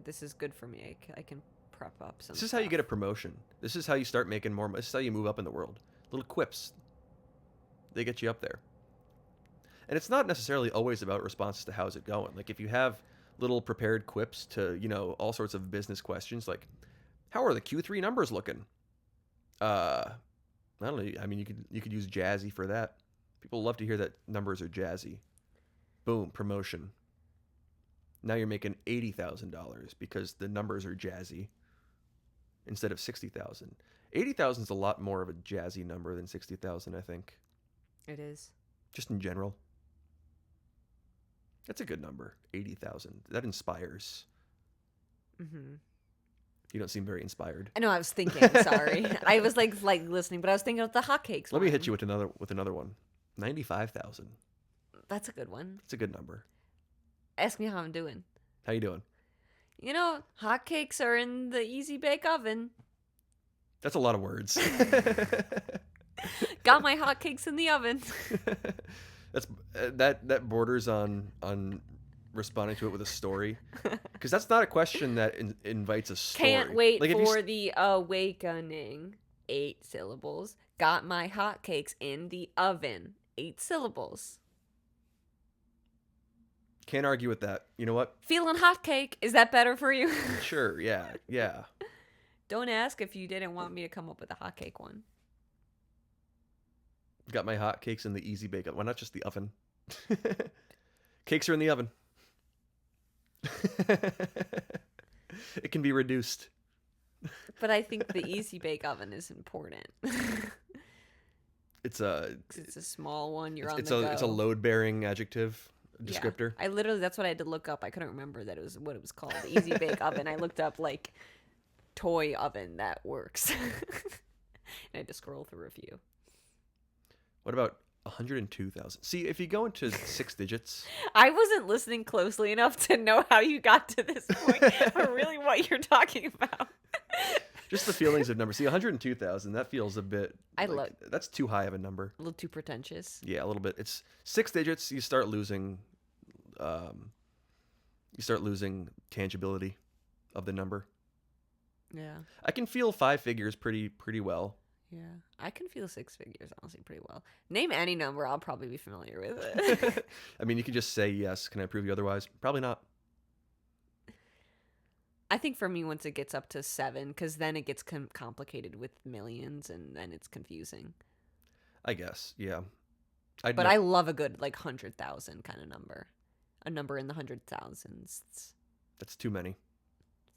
This is good for me. I can prep up some This is how you stuff. get a promotion. This is how you start making more. This is how you move up in the world. Little quips. They get you up there. And it's not necessarily always about responses to how's it going. Like if you have little prepared quips to, all sorts of business questions like how are the Q3 numbers looking? I don't know. I mean, you could use jazzy for that. People love to hear that numbers are jazzy. Boom, promotion. Now you're making $80,000 because the numbers are jazzy instead of 60,000. 80,000 is a lot more of a jazzy number than 60,000, I think. It is. Just in general. That's a good number, 80,000. That inspires. Mm-hmm. You don't seem very inspired. I know. I was thinking. Sorry, I was like listening, but I was thinking of the hotcakes. Let me hit you with another one. 95,000. That's a good one. It's a good number. Ask me how I'm doing. How you doing? Hotcakes are in the easy bake oven. That's a lot of words. Got my hotcakes in the oven. That borders on responding to it with a story, because that's not a question that invites a story. Can't wait Like, if you for the awakening. 8 syllables. Got my hotcakes in the oven. 8 syllables. Can't argue with that. You know what? Feeling hotcake. Is that better for you? Sure. Yeah. Don't ask if you didn't want me to come up with a hotcake one. Got my hot cakes in the easy bake oven. Why not just the oven? Cakes are in the oven. It can be reduced. But I think the easy bake oven is important. It's a 'Cause it's a small one. You're on it's the a go. it's a load bearing adjective Yeah. descriptor. I literally, that's what I had to look up. I couldn't remember that it was what it was called. The easy bake oven. I looked up like toy oven that works. And I had to scroll through a few. What about 102,000? See, if you go into 6 digits, I wasn't listening closely enough to know how you got to this point or really what you're talking about. just the feelings of numbers. See, 102,000, that feels a bit that's too high of a number. A little too pretentious. Yeah, a little bit. It's 6 digits, you start losing tangibility of the number. Yeah. I can feel 5 figures pretty well. Yeah. I can feel 6 figures, honestly, pretty well. Name any number, I'll probably be familiar with it. I mean, you could just say yes. Can I prove you otherwise? Probably not. I think for me, once it gets up to 7, because then it gets complicated with millions, and then it's confusing. I guess, yeah. But I love a good, 100,000 kind of number. A number in the 100,000s. That's too many.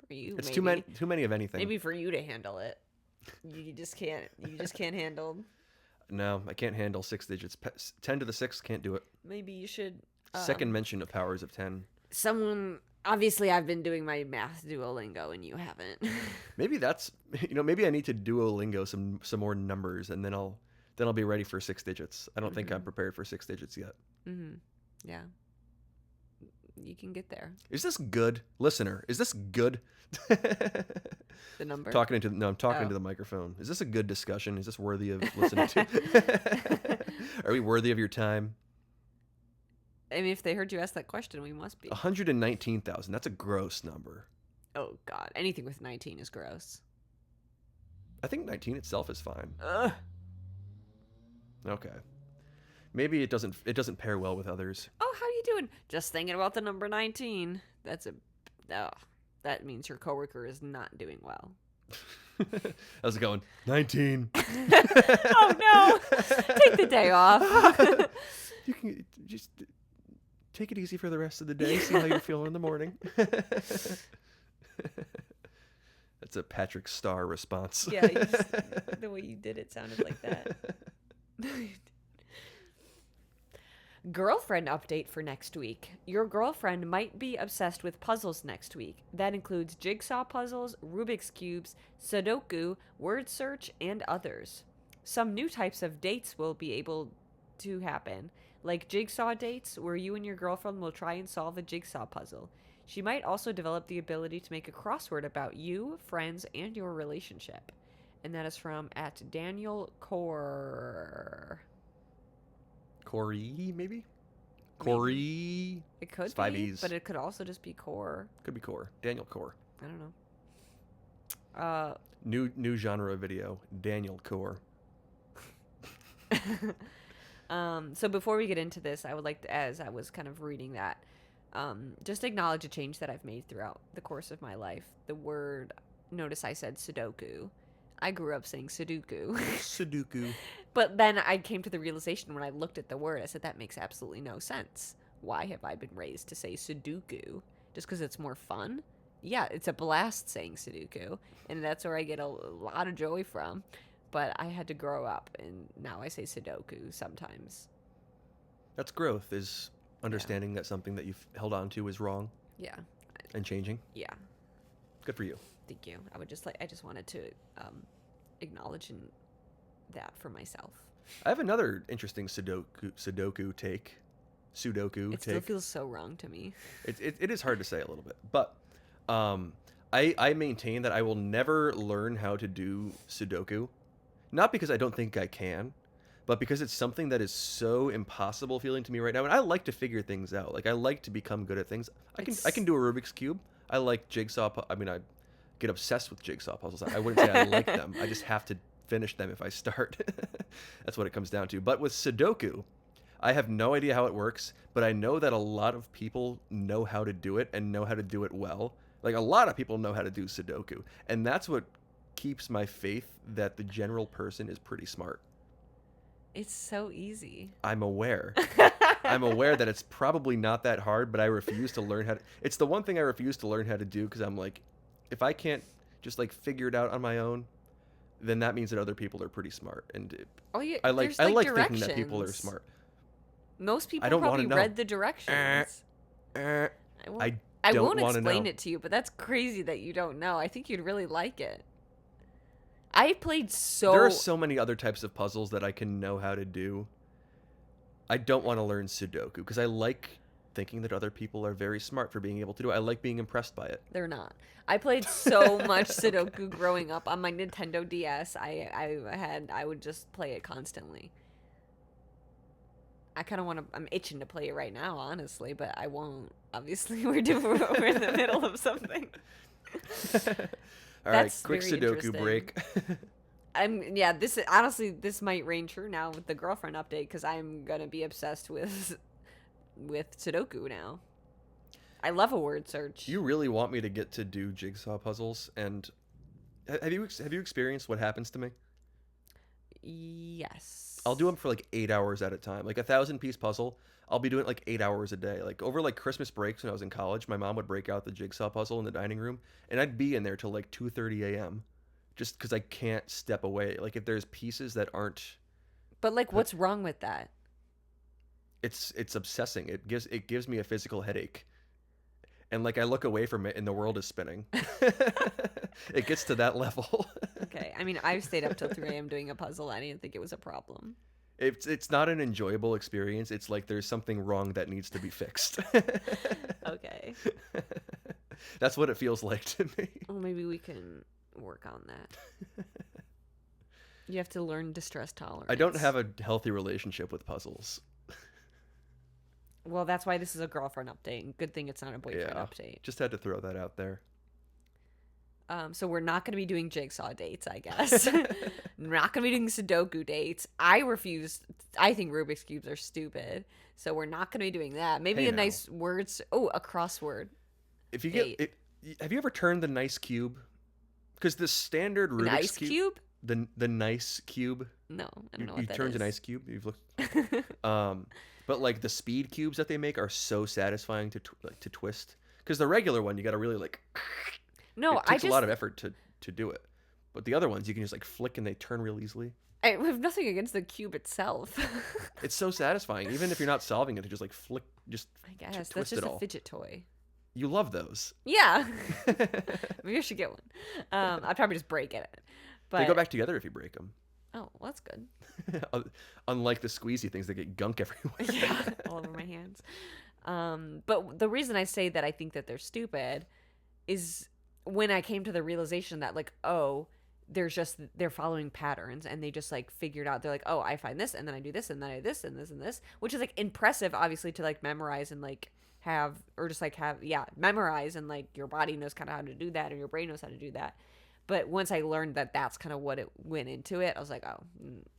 For you, It's maybe. too many of anything. Maybe for you to handle it. You just can't. You just can't handle. No, I can't handle 6 digits. 10 to the 6, can't do it. Maybe you should. Second mention of powers of 10. Someone. Obviously, I've been doing my math Duolingo, and you haven't. Maybe that's maybe I need to Duolingo some more numbers, and then I'll be ready for 6 digits. I don't think I'm prepared for 6 digits yet. Mm-hmm. Yeah. You can get there. Is this good, listener? Is this good? The number. I'm talking into the microphone. Is this a good discussion? Is this worthy of listening to? Are we worthy of your time? I mean, if they heard you ask that question, we must be. 119,000. That's a gross number. Oh God, anything with 19 is gross. I think 19 itself is fine. Ugh. Okay. Maybe it doesn't pair well with others. Oh, how you doing? Just thinking about the number 19. That means your coworker is not doing well. How's it going? 19. Oh no! Take the day off. You can just take it easy for the rest of the day. See how you're feeling in the morning. That's a Patrick Star response. Yeah, the way you did it sounded like that. Girlfriend update for next week. Your girlfriend might be obsessed with puzzles next week. That includes jigsaw puzzles, Rubik's Cubes, Sudoku, word search, and others. Some new types of dates will be able to happen, like jigsaw dates, where you and your girlfriend will try and solve a jigsaw puzzle. She might also develop the ability to make a crossword about you, friends, and your relationship. And that is from @Daniel Core. Corey, maybe? Corey. It could It's 5 be, E's. but it could also just be Core. Could be Core. Daniel Core. I don't know. New genre of video. Daniel Core. So before we get into this, I would like to, as I was kind of reading that, just acknowledge a change that I've made throughout the course of my life. The word, notice I said Sudoku. I grew up saying Sudoku. Sudoku. But then I came to the realization when I looked at the word, I said, that makes absolutely no sense. Why have I been raised to say Sudoku? Just because it's more fun? Yeah, it's a blast saying Sudoku, and that's where I get a lot of joy from. But I had to grow up, and now I say Sudoku sometimes. That's growth, is understanding that something that you've held on to is wrong Yeah, and changing. yeah. Good for you. Thank you. I just wanted to acknowledge that for myself. I have another interesting Sudoku take. It still feels so wrong to me. It is hard to say a little bit, but I maintain that I will never learn how to do Sudoku, not because I don't think I can, but because it's something that is so impossible feeling to me right now. And I like to figure things out. Like, I like to become good at things. I can do a Rubik's Cube. I like jigsaw. I mean, I get obsessed with jigsaw puzzles. I wouldn't say I like them. I just have to finish them if I start. That's what it comes down to. But with Sudoku, I have no idea how it works, but I know that a lot of people know how to do it and know how to do it well. Like, a lot of people know how to do Sudoku. And that's what keeps my faith that the general person is pretty smart. It's so easy. I'm aware. I'm aware that it's probably not that hard, but I refuse to learn how to... It's the one thing I refuse to learn how to do, because I'm like, if I can't just, like, figure it out on my own, then that means that other people are pretty smart. And Yeah, I like thinking that people are smart. Most people I don't probably wanna know. read the directions. I I don't won't wanna explain know. it to you, but that's crazy that you don't know. I think you'd really like it. I played There are so many other types of puzzles that I can know how to do. I don't want to learn Sudoku because I like thinking that other people are very smart for being able to do it. I like being impressed by it. They're not. I played so much Sudoku growing up on my Nintendo DS. I would just play it constantly. I kind of want to. I'm itching to play it right now, honestly, but I won't. Obviously, we're in the middle of something. All right, That's quick very Sudoku interesting. break. This honestly, this might reign true now with the girlfriend update because I'm gonna be obsessed with Sudoku now. I love a word search. You really want me to get to do jigsaw puzzles, and have you experienced what happens to me? Yes. I'll do them for like 8 hours at a time. Like a 1,000-piece puzzle, I'll be doing it like 8 hours a day. Like over like Christmas breaks when I was in college, my mom would break out the jigsaw puzzle in the dining room, and I'd be in there till like 2:30 a.m. just because I can't step away. Like if there's pieces that aren't, But like, what's wrong with that? it's obsessing. It gives me a physical headache, and like I look away from it, and the world is spinning. It gets to that level. Okay, I mean, I've stayed up till 3 a.m. doing a puzzle. I didn't think it was a problem. It's not an enjoyable experience. It's like there's something wrong that needs to be fixed. Okay. That's what it feels like to me. Well, maybe we can work on that. You have to learn distress tolerance. I don't have a healthy relationship with puzzles. Well, that's why this is a girlfriend update. Good thing it's not a boyfriend update. Just had to throw that out there. So we're not going to be doing jigsaw dates, I guess. We're not going to be doing Sudoku dates. I refuse. I think Rubik's Cubes are stupid. So we're not going to be doing that. Maybe Hey, a now. nice words. Oh, a crossword. If you Date. get it, have you ever turned the nice cube? Because the standard Rubik's An ice cube? the nice cube. No, I don't know You what that turned is. an ice cube. You've looked. But like the speed cubes that they make are so satisfying to twist. Because the regular one you got to really like. No, it takes a lot of effort to do it. But the other ones you can just like flick and they turn real easily. I have nothing against the cube itself. It's so satisfying, even if you're not solving it. To just like flick, just I guess that's twist just it a all. fidget toy. You love those. Yeah, maybe I should get one. I'd probably just break it. But They go back together if you break them. oh, well, that's good. Unlike the squeezy things that get gunk everywhere. Yeah, all over my hands. But the reason I say that I think that they're stupid is when I came to the realization that like, oh, they're following patterns and they just like figured out, they're like, oh, I find this and then I do this and then I do this and this and this, which is like impressive, obviously, to like memorize and like memorize and like your body knows kind of how to do that or your brain knows how to do that. But once I learned that that's kind of what it went into it, I was like, oh,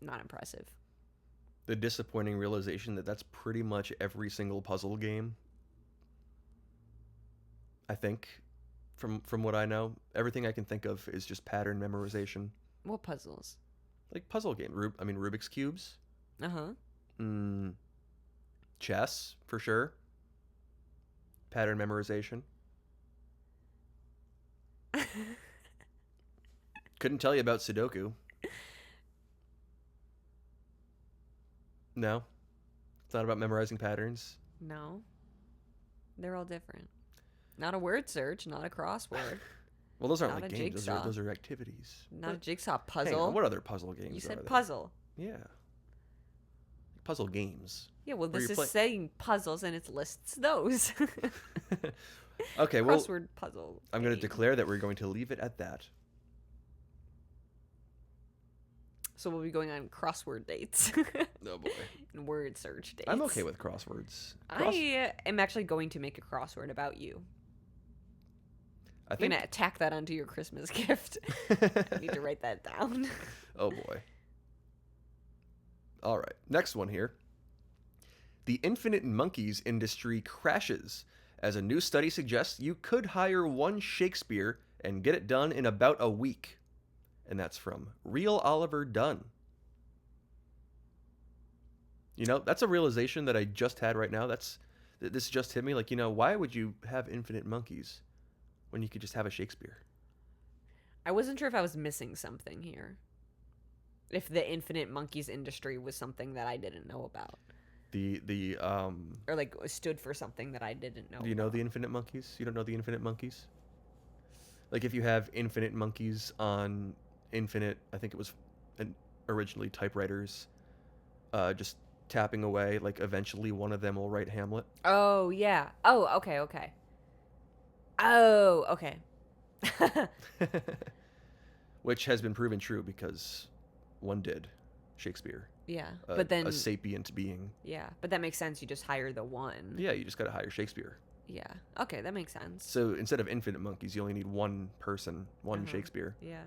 not impressive. The disappointing realization that that's pretty much every single puzzle game. I think, from what I know, everything I can think of is just pattern memorization. What puzzles? Like puzzle game. Rubik's cubes. Uh-huh. Chess, for sure. Pattern memorization. Couldn't tell you about Sudoku. No. It's not about memorizing patterns. No. They're all different. Not a word search, not a crossword. Well, those aren't Not like a games. jigsaw. Those are activities. Not a What? jigsaw Hang puzzle. on, what other puzzle games You are said there? puzzle. Yeah. Puzzle games. Yeah, well, Where this you're is saying puzzles, and it lists those. Okay, well, Crossword puzzle. I'm going to game. declare that we're going to leave it at that. So we'll be going on crossword dates. Oh boy. And word search dates. I'm okay with crosswords. I am actually going to make a crossword about you. I I'm think. going to tack that onto your Christmas gift. I need to write that down. Oh boy. All right. Next one here. The infinite monkeys industry crashes as a new study suggests you could hire one Shakespeare and get it done in about a week. And that's from Real Oliver Dunn. You know, that's a realization that I just had right now. This just hit me. Like, you know, why would you have infinite monkeys when you could just have a Shakespeare? I wasn't sure if I was missing something here. If the infinite monkeys industry was something that I didn't know about. Or Or like stood for something that I didn't know do you know about. the infinite monkeys? You don't know the infinite monkeys? Like if you have infinite monkeys on infinite, I think it was originally typewriters, just tapping away, like eventually one of them will write Hamlet. Oh, yeah. Oh, okay, okay. Oh, okay. Which has been proven true because one did. Shakespeare. Yeah. A, But then a sapient being. yeah, but that makes sense. You just hire the one. Yeah, you just got to hire Shakespeare. Yeah. Okay, that makes sense. So instead of infinite monkeys, you only need one person, one Uh-huh. Shakespeare, Yeah.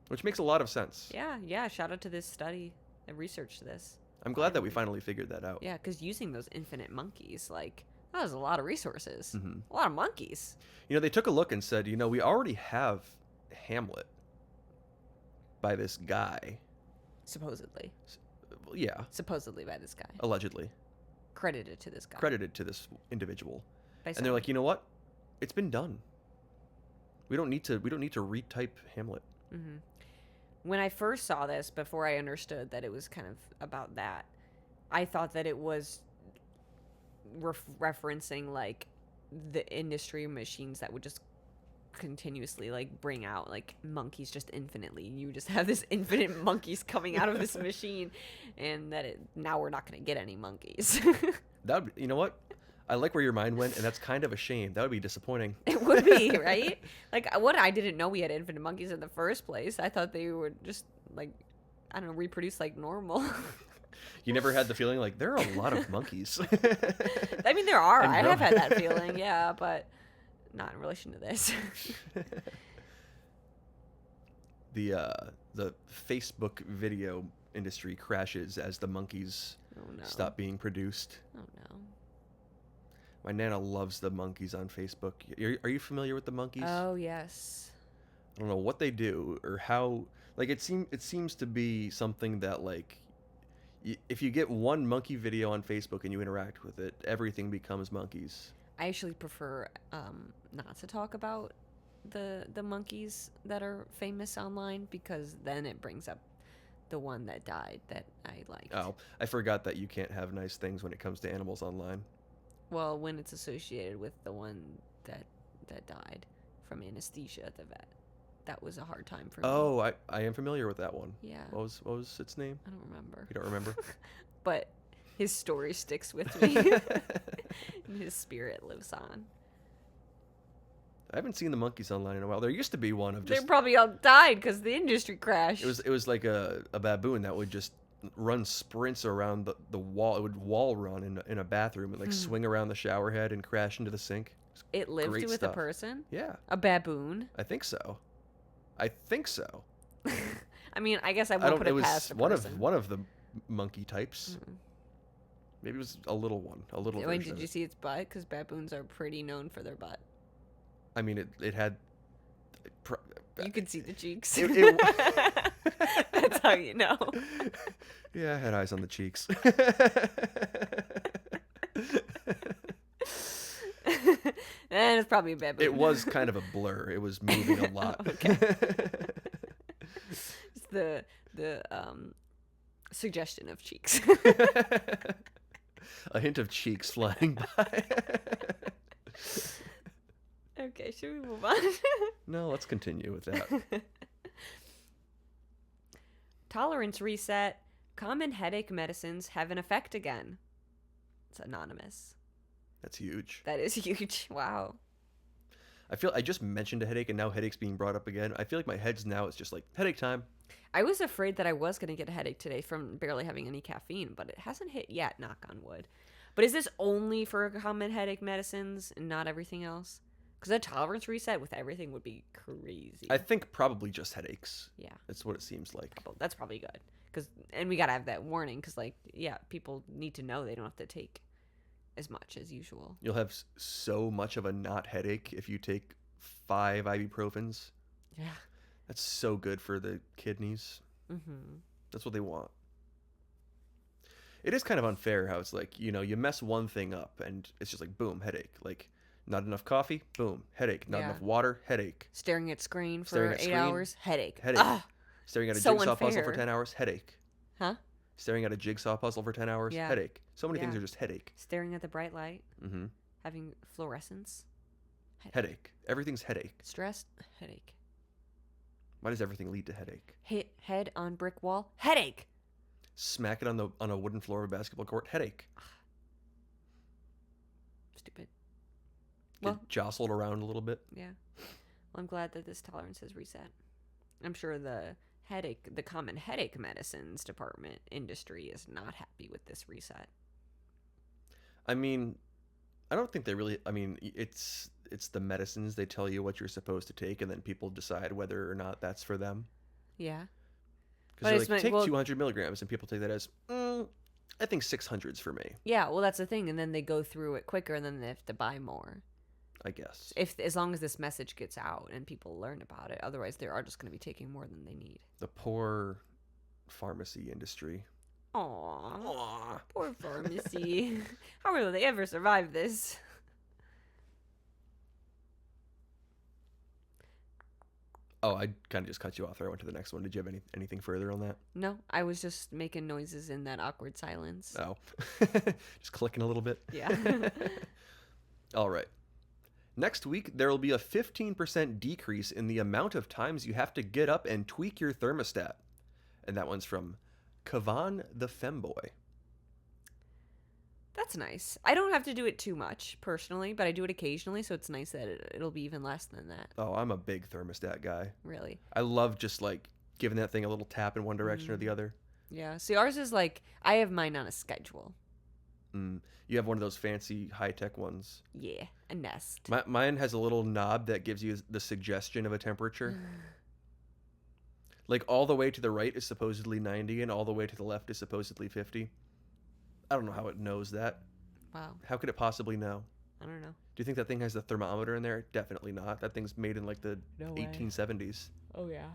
which makes a lot of sense. Yeah, yeah. Shout out to this study that researched this. I'm glad that we finally figured that out. Yeah, because using those infinite monkeys, like, that was a lot of resources. Mhm. A lot of monkeys. You know, they took a look and said, you know, we already have Hamlet by this guy. Supposedly. Well, yeah, Supposedly by this guy. allegedly Credited to this guy. credited to this individual. By And they're like, you know what? It's been done. We don't need to retype Hamlet. Mm-hmm. When I first saw this, before I understood that it was kind of about that, I thought that it was referencing like the industry machines that would just continuously like bring out like monkeys just infinitely. You just have this infinite monkeys coming out of this machine, and that now we're not going to get any monkeys. That would, you know what? I like where your mind went, and that's kind of a shame. That would be disappointing. It would be, right? Like, what, I didn't know we had infinite monkeys in the first place. I thought they would just, like, I don't know, reproduce like normal. You never had the feeling like there are a lot of monkeys. I mean, there are. And I no- have had that feeling, yeah, but not in relation to this. The Facebook video industry crashes as the monkeys Oh, no. stop being produced. Oh, no. My Nana loves the monkeys on Facebook. Are you familiar with the monkeys? Oh, yes. I don't know what they do or how. Like it seems to be something that like, if you get one monkey video on Facebook and you interact with it, everything becomes monkeys. I actually prefer not to talk about the monkeys that are famous online, because then it brings up the one that died that I liked. Oh, I forgot that you can't have nice things when it comes to animals online. Well, when it's associated with the one that died from anesthesia at the vet, that was a hard time for me. Oh, I am familiar with that one. Yeah. What was its name? I don't remember. You don't remember? But his story sticks with me. And his spirit lives on. I haven't seen the monkeys online in a while. There used to be one of They just probably all died because the industry crashed. it was like a baboon that would just run sprints around the wall. It would wall run in a bathroom and like swing around the shower head and crash into the sink. It lived great with stuff. a person? Yeah, A baboon? I think so. I think so. I mean, I guess I I won't don't. put It it was past a one person. of the monkey types. Mm. Maybe it was a little one, a little Wait, version did of you it. see its butt? Because baboons are pretty known for their butt. I mean, it had. Pro- You can see the cheeks. It- That's how you know. Yeah, I had eyes on the cheeks. And it's probably a baboon. It was kind of a blur. It was moving a lot. Okay. It's the suggestion of cheeks. A hint of cheeks flying by. Okay, should we move on? No, let's continue with that. Tolerance reset. Common headache medicines have an effect again. It's anonymous. That's huge. That is huge. Wow. I just mentioned a headache and now headache's being brought up again. I feel like my head's now it's just like headache time. I was afraid that I was going to get a headache today from barely having any caffeine, but it hasn't hit yet, knock on wood. But is this only for common headache medicines and not everything else? Because a tolerance reset with everything would be crazy. I think probably just headaches. Yeah, That's what it seems like. that's probably good. And we got to have that warning because, like, yeah, people need to know they don't have to take as much as usual. You'll have so much of a not headache if you take 5 ibuprofens. Yeah. That's so good for the kidneys. Mm-hmm. That's what they want. It is kind of unfair how it's like, you mess one thing up and it's just like, boom, headache. Like, not enough coffee, boom, headache. Not Yeah. enough water, headache. Staring at screen for Staring at 8 screen, hours, headache. Headache. Ah, Staring at a so jigsaw puzzle for unfair. 10 hours, headache. huh? Staring at a jigsaw puzzle for 10 hours, Yeah. headache. So many things Yeah. are just headache. Staring at the bright light, Mm-hmm. having fluorescence, Headache. Everything's headache. stressed, headache. Why does everything lead to headache? Hit head on brick wall, headache. Smack it on a wooden floor of a basketball court, headache. Stupid. Get Well- jostled around a little bit. Yeah. Well, I'm glad that this tolerance has reset. I'm sure the common headache medicines department industry is not happy with this reset. I mean, I don't think they really. I mean, it's the medicines. They tell you what you're supposed to take, and then people decide whether or not that's for them. Yeah. But Because it's they're like, meant- take well- 200 milligrams, and people take that as, I think 600's for me. Yeah, well, that's the thing, and then they go through it quicker, and then they have to buy more. I guess. As long as this message gets out and people learn about it, otherwise they are just going to be taking more than they need. The poor pharmacy industry. Aww, Aw. poor pharmacy. How will they ever survive this? Oh, I kind of just cut you off there. I went to the next one. Did you have anything further on that? No, I was just making noises in that awkward silence. No. Just clicking a little bit. Yeah. All right. Next week, there will be a 15% decrease in the amount of times you have to get up and tweak your thermostat. And that one's from Kavan the Femboy. That's nice. I don't have to do it too much, personally, but I do it occasionally, so it's nice that it'll be even less than that, Oh, I'm a big thermostat guy. really. I love just like giving that thing a little tap in one direction or the other. Yeah, see, ours is like, I have mine on a schedule. You have one of those fancy high-tech ones. Yeah, a Nest. Mine has a little knob that gives you the suggestion of a temperature. Like all the way to the right is supposedly 90 and all the way to the left is supposedly 50. I don't know how it knows that. Wow, How could it possibly know? I don't know. Do you think that thing has the thermometer in there? Definitely not. That thing's made in like the No way. 1870s. Oh, yeah.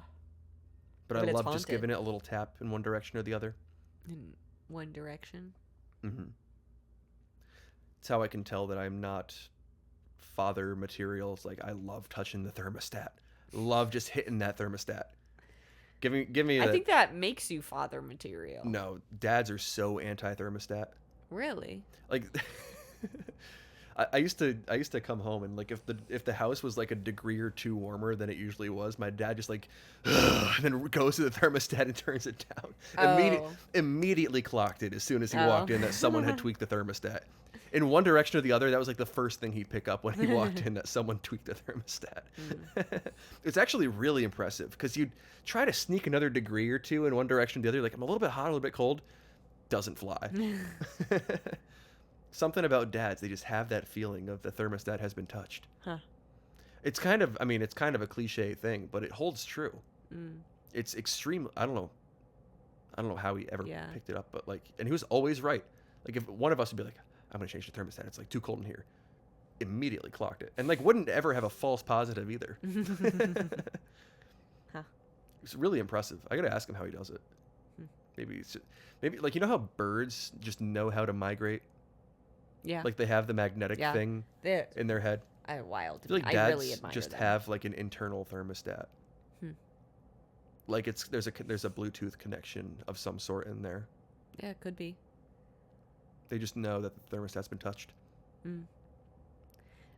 But But I it's love just haunted. giving it a little tap in one direction or the other. In one direction. Mm-hmm. It's how I can tell that I'm not father material. It's like I love touching the thermostat. Love just hitting that thermostat. Give me I a, think that makes you father material. no, dads are so anti-thermostat. Really? Like I used to come home and like if the house was like a degree or two warmer than it usually was, my dad just like and then goes to the thermostat and turns it down. Oh. Immediately clocked it as soon as he Oh. walked in that someone had tweaked the thermostat. In one direction or the other, that was like the first thing he'd pick up when he walked in, that someone tweaked the thermostat. It's actually really impressive because you'd try to sneak another degree or two in one direction or the other, like I'm a little bit hot, a little bit cold. Doesn't fly. Something about dads, they just have that feeling of the thermostat has been touched. Huh. It's kind of, I mean, it's kind of a cliche thing, but it holds true. Mm. It's extreme. I don't know how he ever Yeah. picked it up, but like, and he was always right. Like if one of us would be like, I'm gonna change the thermostat. It's like too cold in here. Immediately clocked it, and like wouldn't ever have a false positive either. Huh. It's really impressive. I gotta ask him how he does it. Hmm. Maybe like you know how birds just know how to migrate. Yeah. Like they have the magnetic Yeah. thing They're in their head. wild. I feel like I dads really admire just them. have like an internal thermostat. Hmm. Like there's a Bluetooth connection of some sort in there. Yeah, it could be. They just know that the thermostat's been touched. Mm.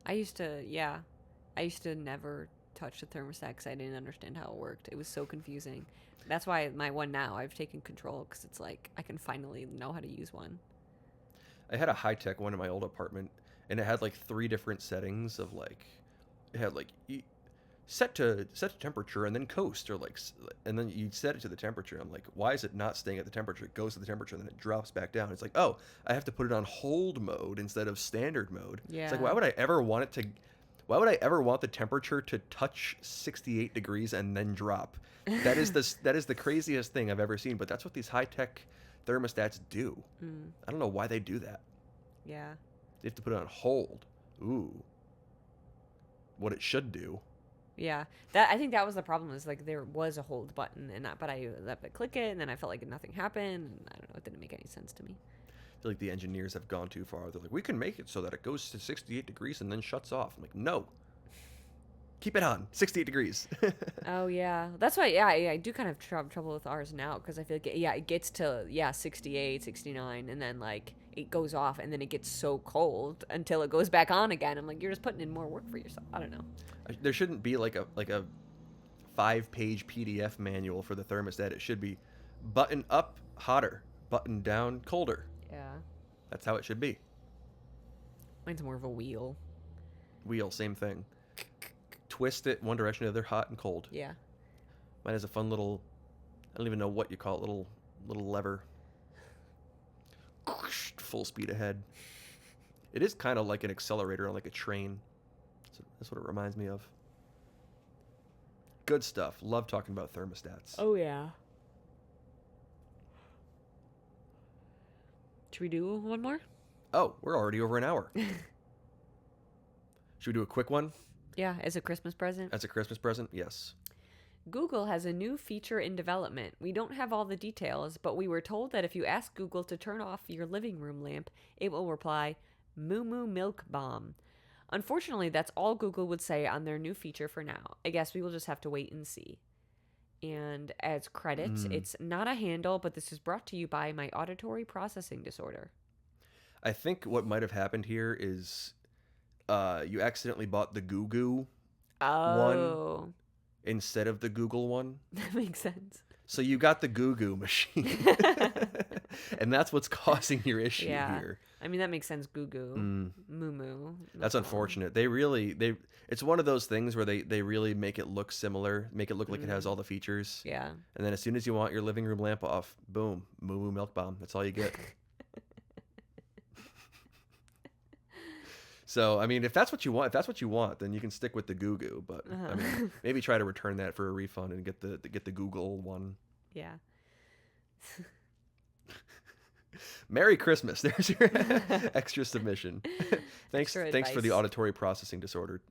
I used to never touch the thermostat because I didn't understand how it worked. It was so confusing. That's why my one now, I've taken control because it's like I can finally know how to use one. I had a high-tech one in my old apartment, and it had like 3 different settings of like, it had like set to temperature and then coast, or like, and then you set it to the temperature. I'm like, why is it not staying at the temperature? It goes to the temperature and then it drops back down. It's like, oh, I have to put it on hold mode instead of standard mode. It's like, Yeah. why would I ever want the temperature to touch 68 degrees and then drop? That is the craziest thing I've ever seen, but that's what these high-tech thermostats do. Mm. I don't know why they do that. Yeah. They have to put it on hold. Ooh. What it should do. Yeah, I think that was the problem. Is like there was a hold button, but I let it click it, and then I felt like nothing happened. And I don't know, it didn't make any sense to me. I feel like the engineers have gone too far. They're like, we can make it so that it goes to 68 degrees and then shuts off. I'm like, no. Keep it on 68 degrees. Oh yeah, that's why. Yeah, I do kind of have trouble with ours now because I feel like it gets to 68, 69, and then like it goes off, and then it gets so cold until it goes back on again. I'm like, you're just putting in more work for yourself. I don't know. There shouldn't be like a 5-page PDF manual for the thermostat. It should be button up hotter, button down colder. Yeah, That's how it should be. mine's more of a wheel. Wheel, same thing. Twist it one direction to the other, hot and cold. Yeah. Mine has a fun little, I don't even know what you call it, little lever. Full speed ahead. It is kind of like an accelerator on like a train. So that's what it reminds me of. Good stuff. Love talking about thermostats. Oh yeah. Should we do one more? Oh, we're already over an hour. Should we do a quick one? Yeah, as a Christmas present. As a Christmas present? Yes. Google has a new feature in development. We don't have all the details, but we were told that if you ask Google to turn off your living room lamp, it will reply, "Moo Moo Milk Bomb." Unfortunately, that's all Google would say on their new feature for now. I guess we will just have to wait and see. And as credit, it's not a handle, but this is brought to you by my auditory processing disorder. I think what might have happened here is you accidentally bought the Goo Goo Oh, instead of the Google one. that makes sense. So you got the Goo Goo machine. And that's what's causing your issue Yeah. here. I mean, that makes sense. Goo Goo. Moo Moo. That's unfortunate. It's one of those things where they really make it look similar, make it look like it has all the features. Yeah. And then as soon as you want your living room lamp off, boom, Moo Moo Milk Bomb. That's all you get. So, I mean, if that's what you want, then you can stick with the Goo Goo. But I mean, maybe try to return that for a refund and get the Google one. Yeah. Merry Christmas. There's your extra submission. Thanks Extra for the advice. auditory processing disorder. Do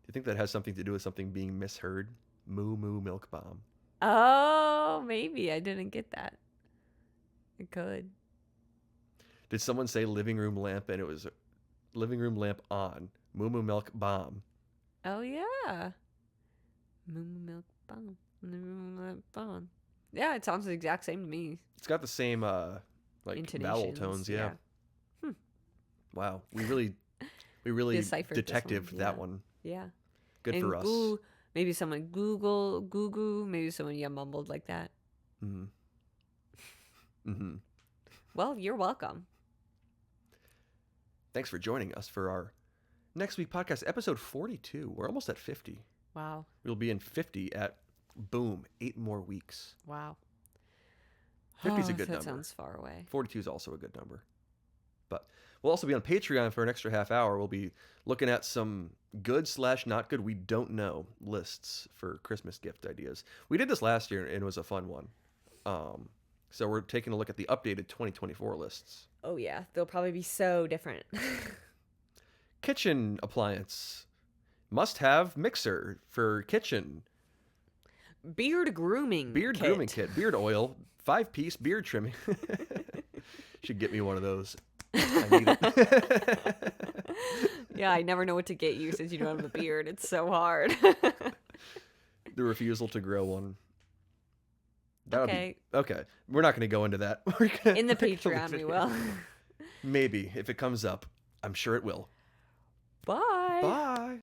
you think that has something to do with something being misheard? Moo Moo Milk Bomb. Oh, maybe. I didn't get that. It could. Did someone say living room lamp and it was living room lamp on? Moo Moo Milk Bomb. Oh, yeah. Moo Moo Milk Bomb. Moo Moo Milk Bomb. Yeah, it sounds the exact same to me. It's got the same like vowel Intonations, tones, yeah. yeah. Wow, we really Deciphered this detectived one, that yeah. one. Yeah. Good And for us. Maybe someone Google, maybe someone mumbled like that. Mm-hmm. Mm-hmm. Well, you're welcome. Thanks for joining us for our next week podcast, episode 42. We're almost at 50. Wow. We'll be in 50 at, boom, 8 more weeks. Wow. 50 is a good that number. sounds far away. 42 is also a good number. But we'll also be on Patreon for an extra half hour. We'll be looking at some good/not good, we don't know lists for Christmas gift ideas. We did this last year and it was a fun one. So we're taking a look at the updated 2024 lists. Oh yeah, they'll probably be so different. Kitchen appliance. Must have mixer for kitchen. Beard grooming kit. Beard oil. 5-piece beard trimming. Should get me one of those. I need it. Yeah, I never know what to get you since you don't have a beard. It's so hard. The refusal to grow one. Okay. Okay. We're not going to go into that. In the Patreon, we will. Maybe. If it comes up, I'm sure it will. Bye. Bye.